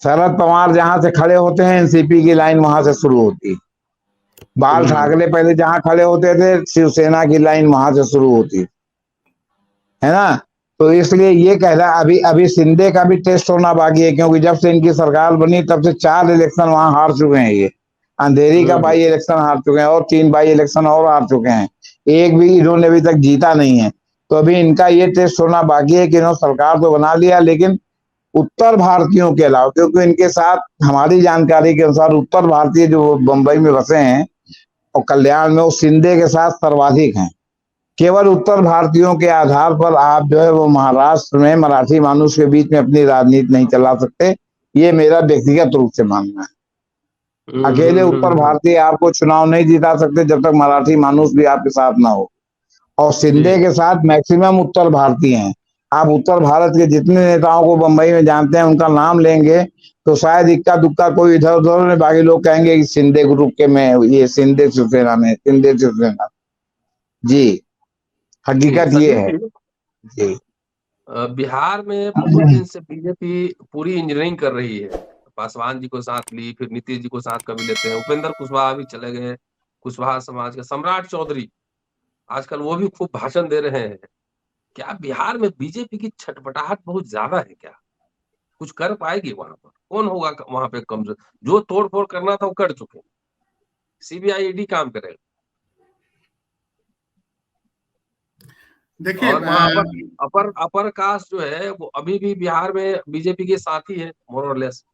Speaker 2: शरद पवार जहां से खड़े होते हैं एनसीपी की लाइन वहां से शुरू होती है। बाल ठाकरे पहले जहां खड़े होते थे शिवसेना की लाइन वहां से शुरू होती है ना। तो इसलिए ये कह रहा अभी शिंदे का भी टेस्ट होना बाकी है, क्योंकि जब से इनकी सरकार बनी तब से 4 इलेक्शन वहां हार चुके हैं। ये अंधेरी का बाई इलेक्शन हार चुके हैं और 3 बाई इलेक्शन और हार चुके हैं, एक भी इन्होंने अभी तक जीता नहीं है। तो अभी इनका ये टेस्ट होना बाकी है कि इन्होंने सरकार तो बना लिया, लेकिन उत्तर भारतीयों के अलावा, क्योंकि इनके साथ हमारी जानकारी के अनुसार उत्तर भारतीय जो बंबई में बसे हैं और कल्याण में, वो शिंदे के साथ सर्वाधिक हैं। केवल उत्तर भारतीयों के आधार पर आप जो है वो महाराष्ट्र में मराठी मानुष के बीच में अपनी राजनीति नहीं चला सकते, ये मेरा व्यक्तिगत रूप से मानना है। अकेले उत्तर भारतीय आपको चुनाव नहीं जिता सकते जब तक मराठी मानुष भी आपके साथ ना हो, और शिंदे के साथ मैक्सिमम उत्तर भारतीय हैं। आप उत्तर भारत के जितने नेताओं को बंबई में जानते हैं उनका नाम लेंगे तो शायद इक्का दुक्का कोई इधर उधर में, बाकी लोग कहेंगे कि शिंदे ग्रुप के में, ये शिंदे शिवसेना में, शिंदे शिवसेना। जी, हकीकत ये है। जी,
Speaker 3: बिहार में बहुत दिन से बीजेपी पूरी इंजीनियरिंग कर रही है। पासवान जी को साथ ली, फिर नीतीश जी को साथ कभी लेते हैं, उपेंद्र कुशवाहा भी चले गए, कुशवाहा समाज के सम्राट चौधरी आजकल वो भी खूब भाषण दे रहे हैं। क्या बिहार में बीजेपी की छटपटाहट बहुत ज्यादा है? क्या कुछ कर पाएगी वहां पर? कौन होगा वहां पे कमजोर? जो तोड़ फोड़ करना था वो कर चुके, CBI ED काम करेगा।
Speaker 1: देखिए,
Speaker 3: और वहां पर अपर कास्ट जो है वो अभी भी बिहार में बीजेपी के साथ ही है, मोर और लेस।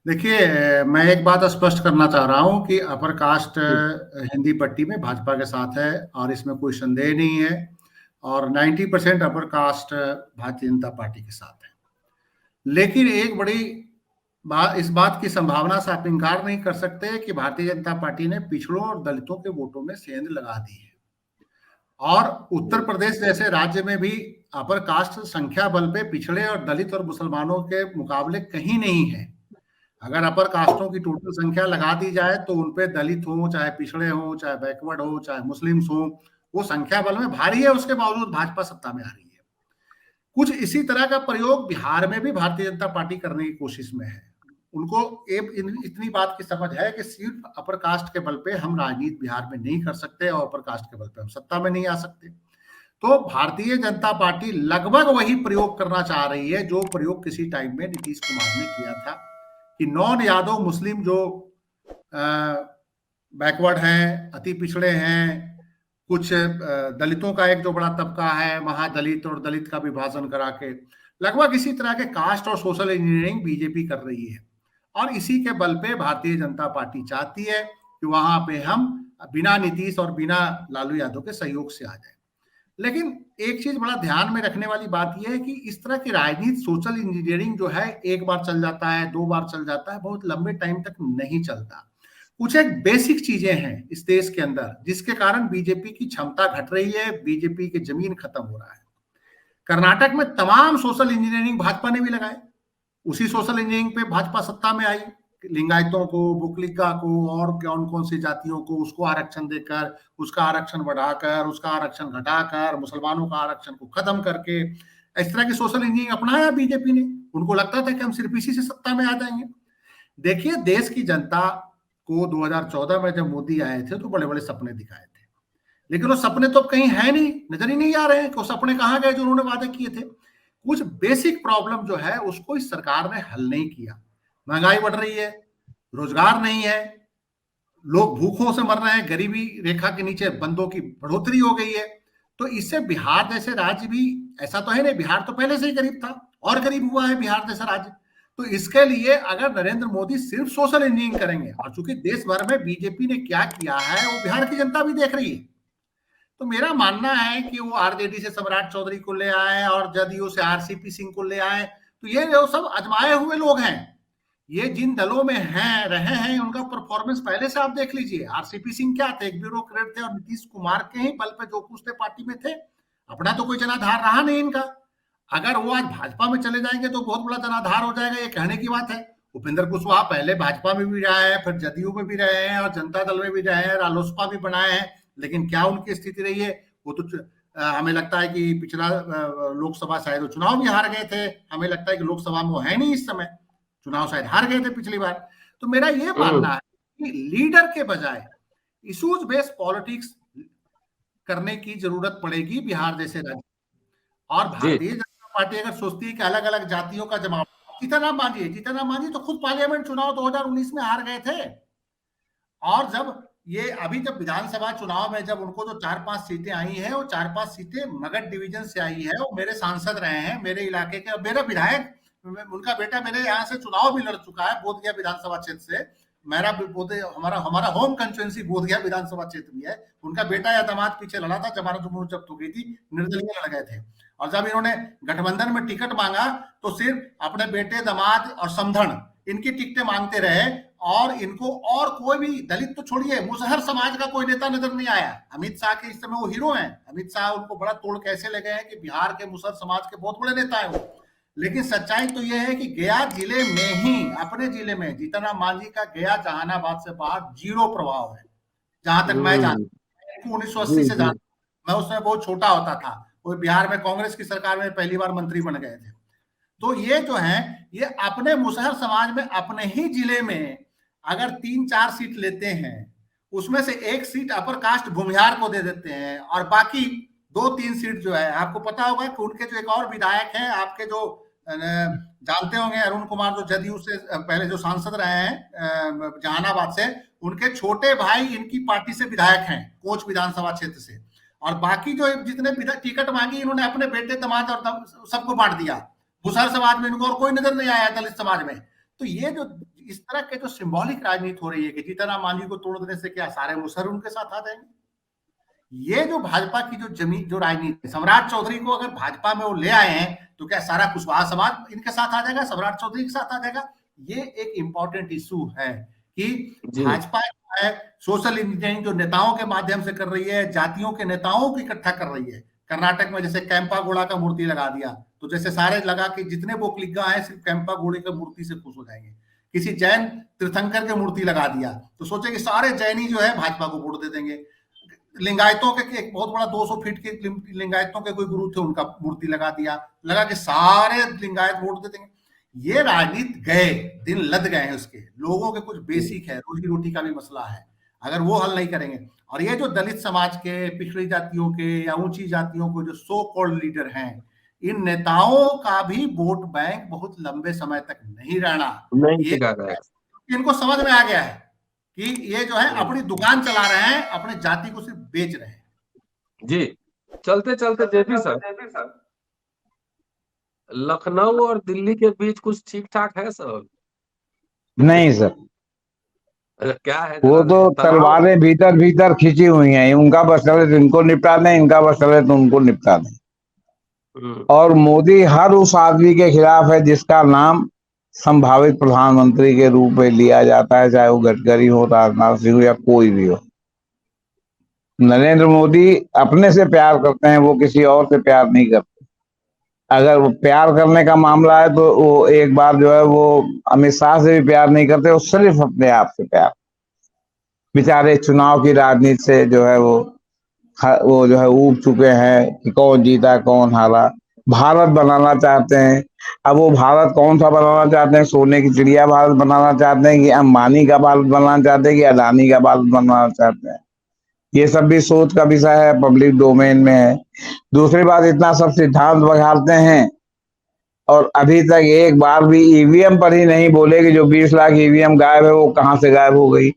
Speaker 1: देखिए, मैं एक बात स्पष्ट करना चाह रहा हूं कि अपर कास्ट हिंदी पट्टी में भाजपा के साथ है और इसमें कोई संदेह नहीं है, और 90% upper caste Bharatiya Janata party के साथ है। लेकिन एक बड़ी बात, इस बात की संभावना से आप इनकार नहीं कर सकते कि भारतीय जनता पार्टी ने पिछड़ों और दलितों के वोटों में सेंध लगा दी है। और उत्तर प्रदेश जैसे राज्य में भी अपर कास्ट संख्या बल पे पिछड़े और दलित और मुसलमानों के मुकाबले कहीं नहीं है। अगर अपर कास्टों की टोटल संख्या लगा दी जाए तो उनपे दलित हो, चाहे पिछड़े हो, चाहे बैकवर्ड हो, चाहे मुस्लिम्स हो, वो संख्या बल में भारी है। उसके बावजूद भाजपा सत्ता में आ रही है। कुछ इसी तरह का प्रयोग बिहार में भी भारतीय जनता पार्टी करने की कोशिश में है। उनको इतनी बात की समझ है कि सिर्फ अपर कास्ट के बल पे हम राजनीति बिहार में नहीं कर सकते और अपर कास्ट के बल पे हम सत्ता में नहीं आ सकते। तो भारतीय जनता पार्टी लगभग वही प्रयोग करना चाह रही है जो प्रयोग किसी टाइम में नीतीश कुमार ने किया था कि नॉन यादव मुस्लिम जो बैकवर्ड हैं, अति पिछड़े हैं, कुछ दलितों का एक जो बड़ा तबका है, महादलित और दलित का विभाजन करा के लगभग इसी तरह के कास्ट और सोशल इंजीनियरिंग बीजेपी कर रही है। और इसी के बल पे भारतीय जनता पार्टी चाहती है कि वहां पे हम बिना नीतीश और बिना लालू यादव के सहयोग से आ जाए। लेकिन एक चीज बड़ा ध्यान में रखने वाली बात यह है कि इस तरह की राजनीति सोशल इंजीनियरिंग जो है एक बार चल जाता है, 2 बार चल जाता है, बहुत लंबे टाइम तक नहीं चलता। कुछ एक बेसिक चीजें हैं इस देश के अंदर जिसके कारण बीजेपी की क्षमता घट रही है, बीजेपी की जमीन खत्म हो रहा है। कर्नाटक में तमाम सोशल इंजीनियरिंग भाजपा ने भी लगाए। उसी सोशल इंजीनियरिंग पे भाजपा सत्ता में आई। लिंगायतों को, बुकलिका को और कौन कौन सी जातियों को उसको आरक्षण देकर, उसका आरक्षण बढ़ाकर, उसका आरक्षण घटाकर, मुसलमानों का आरक्षण को खत्म करके इस तरह की सोशल इंजीनियरिंग अपनाया बीजेपी ने। उनको लगता था कि हम सिर्फ इसी से सत्ता में आ जाएंगे। देखिए, देश की जनता को 2014 में जब मोदी आए थे तो बड़े बड़े सपने दिखाए थे, लेकिन वो सपने तो कहीं है नहीं, नजर ही नहीं आ रहे हैं कि वो सपने कहाँ गए जो उन्होंने वादे किए थे। कुछ बेसिक प्रॉब्लम जो है उसको इस सरकार ने हल नहीं किया। महंगाई बढ़ रही है, रोजगार नहीं है, लोग भूखों से मर रहे हैं, गरीबी रेखा के नीचे बंदों की बढ़ोतरी हो गई है। तो इससे बिहार जैसे राज्य भी, ऐसा तो है नहीं, बिहार तो पहले से ही गरीब था और गरीब हुआ है बिहार जैसा राज्य। तो इसके लिए अगर नरेंद्र मोदी सिर्फ सोशल इंजीनियरिंग करेंगे, और चूंकि देश भर में बीजेपी ने क्या किया है वो बिहार की जनता भी देख रही है, तो मेरा मानना है कि वो आरजेडी से सम्राट चौधरी को ले आए और जदयू से आरसीपी सिंह को ले आए, तो ये जो सब आजमाए हुए लोग हैं, ये जिन दलों में हैं रहे हैं उनका परफॉर्मेंस पहले से आप देख लीजिए। आरसीपी सिंह क्या थे, एक ब्यूरोक्रेट थे और नीतीश कुमार के ही बल पे जो कुछ थे पार्टी में थे, अपना तो कोई जनाधार रहा नहीं इनका। अगर वो आज भाजपा में चले जाएंगे तो बहुत बड़ा जनाधार हो जाएगा, ये कहने की बात है। उपेंद्र कुशवाहा पहले भाजपा में भी रहे हैं, फिर जदयू में भी रहे हैं और जनता दल में भी रहे हैं, रालोसपा भी बनाए हैं, लेकिन क्या उनकी स्थिति रही है वो तो हमें लगता है कि पिछला लोकसभा शायद चुनाव भी हार गए थे। हमें लगता है कि लोकसभा में वो है नहीं इस समय, चुनाव शायद हार गए थे पिछली बार। तो मेरा ये मानना है कि लीडर के बजाय इश्यूज बेस्ड पॉलिटिक्स करने की जरूरत पड़ेगी बिहार जैसे राज्य। और भारतीय जनता पार्टी अगर सोचती है कि अलग अलग जातियों का जमाव, जीतनराम मांझी तो खुद पार्लियामेंट चुनाव 2019 में हार गए थे। और जब ये अभी जब विधानसभा चुनाव में जब उनको जो 4-5 सीटें आई हैं, वो 4-5 सीटें मगध डिवीजन से आई है। वो मेरे सांसद रहे हैं, मेरे इलाके के, मेरे विधायक, उनका बेटा मेरे यहाँ से चुनाव भी लड़ चुका है बोधगया विधानसभा क्षेत्र से। मेरा हमारा होम कंस्टिट्यूएंसी बोधगया विधानसभा क्षेत्र भी है। उनका बेटा या दामाद पीछे लड़ा था, जमानत जब्त हो गई थी, निर्दलीय लड़ गए थे। और जब इन्होंने गठबंधन में टिकट मांगा तो सिर्फ अपने बेटे, दामाद और समधन इनकी टिकटें मांगते रहे, और इनको और कोई भी दलित तो छोड़िए, मुसहर समाज का कोई नेता नजर नहीं आया। अमित शाह के इस समय वो हीरो हैं। अमित शाह उनको बड़ा तोड़ कैसे ले गए हैं कि बिहार के मुसहर समाज के बहुत बड़े नेता हैं वो। लेकिन सच्चाई तो यह है कि गया जिले में ही, अपने जिले में जीतनराम मांझी का गया जहानाबाद से बाहर 0 प्रभाव है, जहां तक मैं जानता हूं। 1980 से जानता, मैं उसमें बहुत छोटा होता था, वो बिहार में कांग्रेस की सरकार में पहली बार मंत्री बन गए थे। तो ये जो है, ये अपने मुसहर समाज में अपने ही जिले में अगर 3-4 सीट लेते हैं, उसमें से 1 सीट अपर कास्ट भूमिहार को दे देते हैं, और बाकी 2-3 सीट जो है, आपको पता होगा कि उनके जो एक और विधायक हैं, आपके जो जानते होंगे, अरुण कुमार, जो जदयू से पहले जो सांसद रहे हैं जहानाबाद से, उनके छोटे भाई इनकी पार्टी से विधायक हैं, कोच विधानसभा क्षेत्र से। और बाकी जो जितने टिकट मांगी इन्होंने अपने बेटे, दामाद और सबको बांट दिया। मुसहर समाज में इनको और कोई नजर नहीं आया, दलित समाज में। तो ये जो इस तरह के जो सिंबॉलिक राजनीति हो रही है कि जीतनराम मांझी को तोड़ देने से क्या सारे मुसहर उनके साथ आ जाएंगे, ये जो भाजपा की जो जमीन जो राजनीति, सम्राट चौधरी को अगर भाजपा में वो ले आए हैं तो क्या सारा कुशवाहा समाज इनके साथ आ जाएगा, सम्राट चौधरी के साथ आ जाएगा? ये एक इंपॉर्टेंट इशू है कि भाजपा है सोशल इंजीनियरिंग जो नेताओं के माध्यम से कर रही है, जातियों के नेताओं को इकट्ठा कर रही है, कर्नाटक में जैसे कैंपा घोड़ा का मूर्ति लगा दिया, तो जैसे सारे लगा कि जितने बोकलिग्गा हैं सिर्फ कैंपा घोड़े की मूर्ति से खुश हो जाएंगे। किसी जैन तीर्थंकर के मूर्ति लगा दिया तो सोचे कि सारे जैनी जो है भाजपा को वोट दे देंगे। लिंगायतों के एक बहुत बड़ा 200 फीट के लिंगायतों के कोई गुरु थे, उनका मूर्ति लगा दिया, लगा कि सारे लिंगायत वोट दे देंगे। ये राजनीति गए दिन लद गए हैं उसके, लोगों के कुछ बेसिक है, रोजी रोटी का भी मसला है, अगर वो हल नहीं करेंगे। और ये जो दलित समाज के, पिछड़ी जातियों के या ऊंची जातियों को जो सो कॉल्ड लीडर हैं, इन नेताओं का भी वोट बैंक बहुत लंबे समय तक नहीं रहना।
Speaker 3: नहीं
Speaker 1: ये
Speaker 3: टिका गया।
Speaker 1: इनको समझ में आ गया है कि ये जो है अपनी दुकान चला रहे हैं, अपने जाति को सिर्फ बेच रहे हैं।
Speaker 3: जी, चलते चलते जेपी सर, लखनऊ और दिल्ली के बीच कुछ ठीक ठाक है सर?
Speaker 2: नहीं सर,
Speaker 3: क्या है
Speaker 2: वो तो तलवारें भीतर भीतर खींची हुई हैं, उनका बस चले तो इनको निपटा दें, इनका बस चले तो उनको निपटा दें। और मोदी हर उस आदमी के खिलाफ है जिसका नाम संभावित प्रधानमंत्री के रूप में लिया जाता है, चाहे वो गडकरी हो, राजनाथ सिंह या कोई भी हो। नरेंद्र मोदी अपने से प्यार करते हैं, वो किसी और से प्यार नहीं करते। अगर वो प्यार करने का मामला है तो वो एक बार जो है वो अमित शाह से भी प्यार नहीं करते, वो सिर्फ अपने आप से प्यार। बेचारे चुनाव की राजनीति से जो है वो जो है ऊब चुके हैं कि कौन जीता कौन हारा। भारत बनाना चाहते हैं, अब वो भारत कौन सा बनाना चाहते हैं? सोने की चिड़िया भारत बनाना चाहते हैं कि अंबानी का भारत बनाना चाहते हैं कि अडानी का भारत बनाना चाहते हैं? ये सब भी सोच का विषय है, पब्लिक डोमेन में है। दूसरी बात, इतना सब सिद्धांत बघाड़ते हैं और अभी तक एक बार भी ईवीएम पर ही नहीं बोले कि जो 20 लाख ईवीएम गायब है वो कहाँ से गायब हो गई।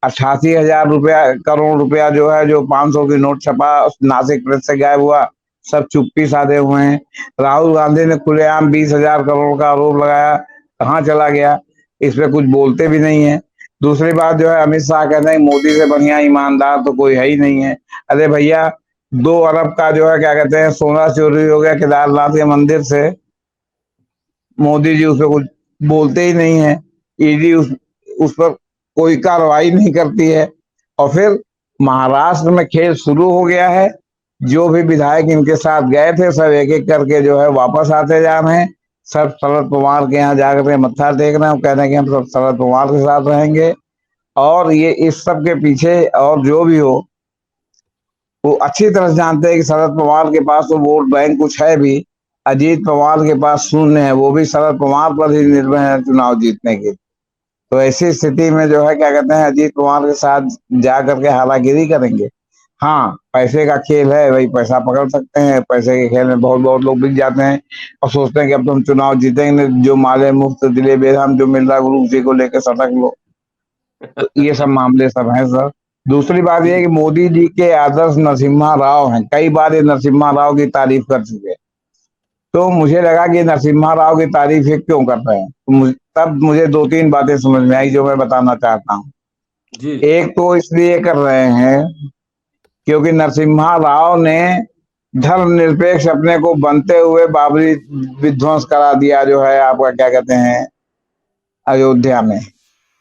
Speaker 2: 88,000 करोड़ रुपया जो है, जो 500 की नोट छपा नासिक प्रेस से गायब हुआ, सब चुप्पी साधे हुए हैं। राहुल गांधी ने खुलेआम 20,000 करोड़ का आरोप लगाया, कहाँ चला गया? इस पे कुछ बोलते भी नहीं है। दूसरी बात जो है, अमित शाह कहते हैं मोदी से बढ़िया ईमानदार तो कोई है ही नहीं है। अरे भैया, 2 अरब का जो है क्या कहते हैं सोना चोरी हो गया केदारनाथ के मंदिर से, मोदी जी उस पर कुछ बोलते ही नहीं है। ईडी उस पर कोई कार्रवाई नहीं करती है। और फिर महाराष्ट्र में खेल शुरू हो गया है, जो भी विधायक इनके साथ गए थे सब एक एक करके जो है वापस आते जा रहे हैं। सब शरद पवार के यहाँ जाकर के मत्था टेक रहे हैं, कह रहे हैं कि हम सब शरद पवार के साथ रहेंगे। और ये इस सब के पीछे और जो भी हो, वो अच्छी तरह जानते हैं कि शरद पवार के पास तो वोट बैंक कुछ है भी, अजीत पवार के पास शून्य है, वो भी शरद पवार पर ही निर्भर है चुनाव जीतने के। तो ऐसी स्थिति में जो है क्या कहते हैं अजीत पवार के साथ जा करके हालागिरी करेंगे। हाँ, पैसे का खेल है भाई, पैसा पकड़ सकते हैं, पैसे के खेल में बहुत लोग बिक जाते हैं और सोचते हैं कि अब तुम चुनाव जीतेंगे, जो माले मुफ्त दिले बेराम जो मिल रहा है गुरु जी को लेकर सटक लो। तो ये सब मामले सब हैं सर। दूसरी बात यह कि मोदी जी के आदर्श नरसिम्हा राव हैं, कई बार ये नरसिम्हा राव की तारीफ कर चुके। तो मुझे लगा कि नरसिम्हा राव की तारीफ ये क्यों कर रहे हैं, तो तब मुझे 2-3 बातें समझ में आई जो मैं बताना चाहता हूँ। एक तो इसलिए कर रहे हैं क्योंकि नरसिम्हा राव ने धर्मनिरपेक्ष अपने को बनते हुए बाबरी विध्वंस करा दिया, जो है आपका क्या कहते हैं अयोध्या में।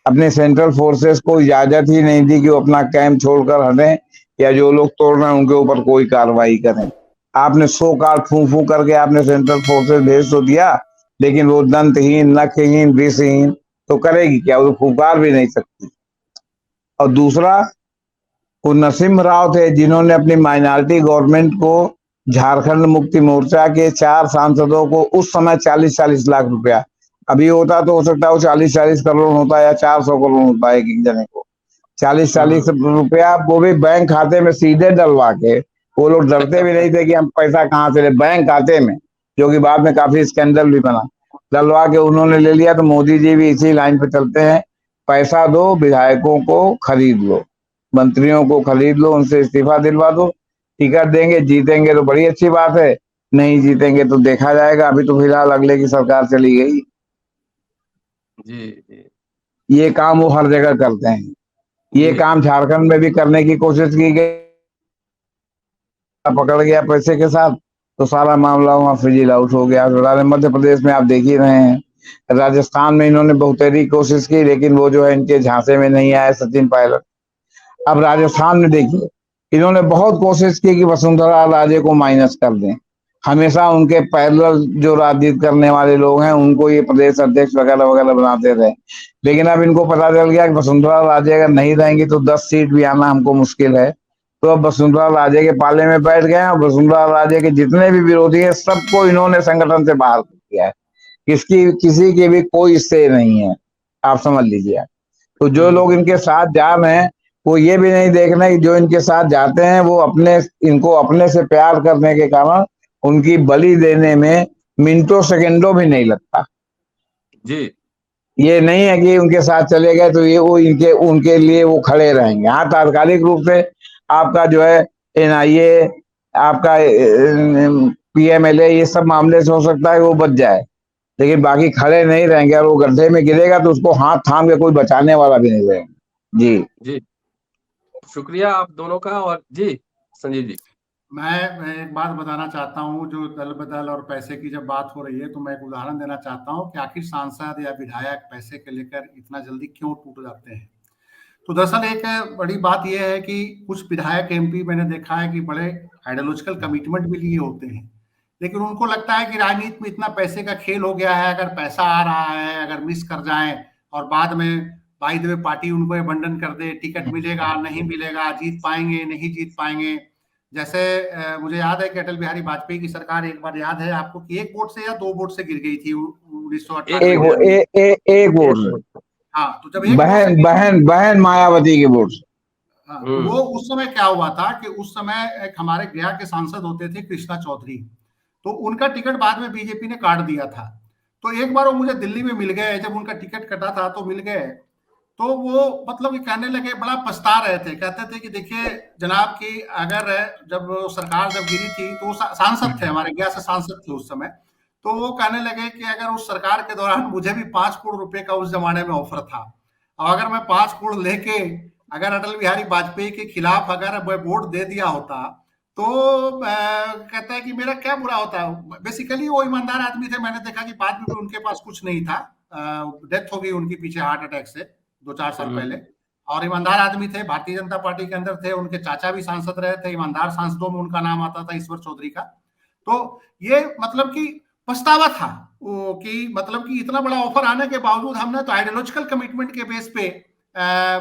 Speaker 2: अपने सेंट्रल फोर्सेस को इजाजत ही नहीं दी कि वो अपना कैंप छोड़कर हटें या जो लोग तोड़ रहे हैं उनके ऊपर कोई कार्रवाई करें। आपने 100 कार फू करके आपने सेंट्रल फोर्सेस भेज तो दिया, लेकिन वो दंतहीन, नखहीन, विषहीन तो करेगी क्या? वो फुकार भी नहीं सकती। और दूसरा, वो नरसिम्हा राव थे जिन्होंने अपनी माइनॉरिटी गवर्नमेंट को झारखंड मुक्ति मोर्चा के 4 सांसदों को उस समय 40-40 लाख रुपया, अभी होता तो हो सकता है वो 40-40 करोड़ होता या 400 करोड़ होता है एक जने को। 40-40 रुपया वो भी बैंक खाते में सीधे डलवा के, वो लोग डरते भी नहीं थे कि हम पैसा कहाँ से ले, बैंक खाते में, जो कि बाद में काफी स्कैंडल भी बना, डलवा के उन्होंने ले लिया। तो मोदी जी भी इसी लाइन पे चलते हैं, पैसा दो, विधायकों को खरीद लो, मंत्रियों को खरीद लो, उनसे इस्तीफा दिलवा दो, टिकट देंगे, जीतेंगे तो बड़ी अच्छी बात है, नहीं जीतेंगे तो देखा जाएगा। अभी तो फिलहाल अगले की सरकार चली गई।
Speaker 3: जी।
Speaker 2: ये काम वो हर जगह करते हैं। ये काम झारखंड में भी करने की कोशिश की गई, पकड़ गया पैसे के साथ तो सारा मामला वहां फिजिल आउट हो गया। मध्य प्रदेश में आप देख ही रहे हैं, राजस्थान में इन्होंने बहुतेरी कोशिश की लेकिन वो जो है इनके झांसे में नहीं आया, सचिन पायलट। अब राजस्थान में देखिए, इन्होंने बहुत कोशिश की कि वसुंधरा राजे को माइनस कर दें। हमेशा उनके पैरेलल जो राजनीति करने वाले लोग हैं उनको ये प्रदेश अध्यक्ष वगैरह वगैरह बनाते रहे, लेकिन अब इनको पता चल गया कि वसुंधरा राजे अगर नहीं रहेंगी तो 10 सीट भी आना हमको मुश्किल है। तो अब वसुंधरा राजे के पाले में बैठ गए हैं और वसुंधरा राजे के जितने भी विरोधी हैं सबको इन्होंने संगठन से बाहर किया है। किसी के भी कोई से नहीं है, आप समझ लीजिए। तो जो लोग इनके साथ जा रहे हैं वो ये भी नहीं देख रहे कि जो इनके साथ जाते हैं वो इनको अपने से प्यार करने के कारण उनकी बलि देने में मिनटों सेकंडों भी नहीं लगता
Speaker 3: जी।
Speaker 2: ये नहीं है कि उनके साथ चले गए तो ये वो उनके लिए वो खड़े रहेंगे। हाँ, तात्कालिक रूप से आपका जो है NIA, आपका PMLA, ये सब मामले से हो सकता है वो बच जाए, लेकिन बाकी खड़े नहीं रहेंगे। और वो गड्ढे में गिरेगा तो उसको हाथ थाम के कोई बचाने वाला भी नहीं रहेगा। जी
Speaker 3: जी, शुक्रिया आप दोनों का। और जी संजीव जी,
Speaker 1: मैं एक बात बताना चाहता हूँ, जो दल बदल और पैसे की जब बात हो रही है तो मैं एक उदाहरण देना चाहता हूँ कि आखिर सांसद या विधायक पैसे के लेकर इतना जल्दी क्यों टूट जाते हैं। तो दरअसल एक बड़ी बात यह है कि कुछ विधायक MP मैंने देखा है कि बड़े आइडियोलॉजिकल कमिटमेंट भी लिए होते हैं, लेकिन उनको लगता है कि राजनीति में इतना पैसे का खेल हो गया है, अगर पैसा आ रहा है, अगर मिस कर जाएं और बाद में बाय द वे पार्टी उनको अबंडन कर दे, टिकट मिलेगा नहीं मिलेगा, जीत पाएंगे नहीं जीत पाएंगे। जैसे मुझे याद है कि अटल बिहारी वाजपेयी की सरकार, एक बार याद है आपको कि 1 वोट से या 2 वोट से गिर गई थी 1998 में।
Speaker 2: एक वोट।
Speaker 1: हाँ, तो जब 1 वोट से
Speaker 2: बहन मायावती के वोट।
Speaker 1: हाँ, तो वो उस समय क्या हुआ था कि उस समय एक हमारे गया के सांसद होते थे कृष्णा चौधरी, तो उनका टिकट बाद में बीजेपी ने काट दिया था। तो एक बार वो मुझे दिल्ली में मिल गए, जब उनका टिकट कटा था तो मिल गए, तो वो मतलब कहने लगे, बड़ा पछता रहे थे, कहते थे कि देखिए जनाब की अगर जब सरकार जब गिरी थी तो सांसद थे, हमारे गया से सांसद थे उस समय, तो वो कहने लगे कि अगर उस सरकार के दौरान मुझे भी 5 करोड़ रुपए का उस जमाने में ऑफर था, और अगर मैं 5 करोड़ लेके अगर अटल बिहारी वाजपेयी के खिलाफ अगर वोट दे दिया होता तो कहता है कि मेरा क्या बुरा होता। बेसिकली वो ईमानदार आदमी थे, मैंने देखा कि बाद में भी उनके पास कुछ नहीं था, डेथ हो गई उनकी पीछे हार्ट अटैक से 2-4 साल पहले, और ईमानदार आदमी थे, भारतीय जनता पार्टी के अंदर थे, उनके चाचा भी सांसद रहे थे, ईमानदार सांसदों में उनका नाम आता था, ईश्वर चौधरी का। तो ये मतलब कि पछतावा था कि मतलब कि इतना बड़ा ऑफर आने के बावजूद हमने तो आइडियोलॉजिकल कमिटमेंट के बेस पे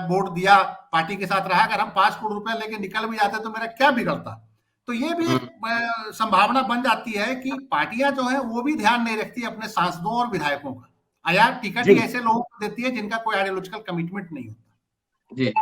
Speaker 1: वोट दिया, पार्टी के साथ रहा। अगर हम 5 करोड़ रुपए लेके निकल भी जाते तो मेरा क्या बिगड़ता। तो ये भी एक संभावना बन जाती है कि पार्टियां जो है वो भी ध्यान नहीं रखती अपने सांसदों और विधायकों का, यार टिकट ही ऐसे लोगों को देती है जिनका कोई आइडियोलॉजिकल कमिटमेंट नहीं होता।
Speaker 3: जी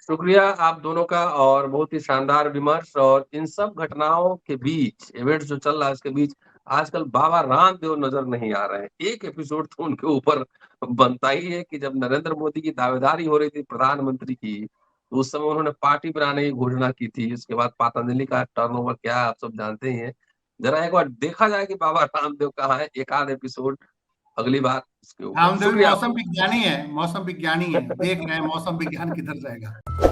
Speaker 3: शुक्रिया आप दोनों का, और बहुत ही शानदार विमर्श। और इन सब घटनाओं के बीच, इवेंट जो चल रहा है उसके बीच, आजकल बाबा रामदेव नजर नहीं आ रहे हैं। एक एपिसोड तो उनके ऊपर बनता ही है कि जब नरेंद्र मोदी की दावेदारी हो रही थी प्रधानमंत्री की, तो उस समय उन्होंने पार्टी बनाने की घोषणा की थी। उसके बाद पतंजलि का टर्नओवर क्या है आप सब जानते ही हैं। जरा एक बार देखा जाए कि बाबा रामदेव कहाँ है, एक आध एपिसोड अगली बार इसके ऊपर।
Speaker 1: रामदेव
Speaker 3: शुक्रिया।
Speaker 1: मौसम विज्ञानी है, मौसम विज्ञानी है, देख रहे हैं मौसम विज्ञान किधर जाएगा।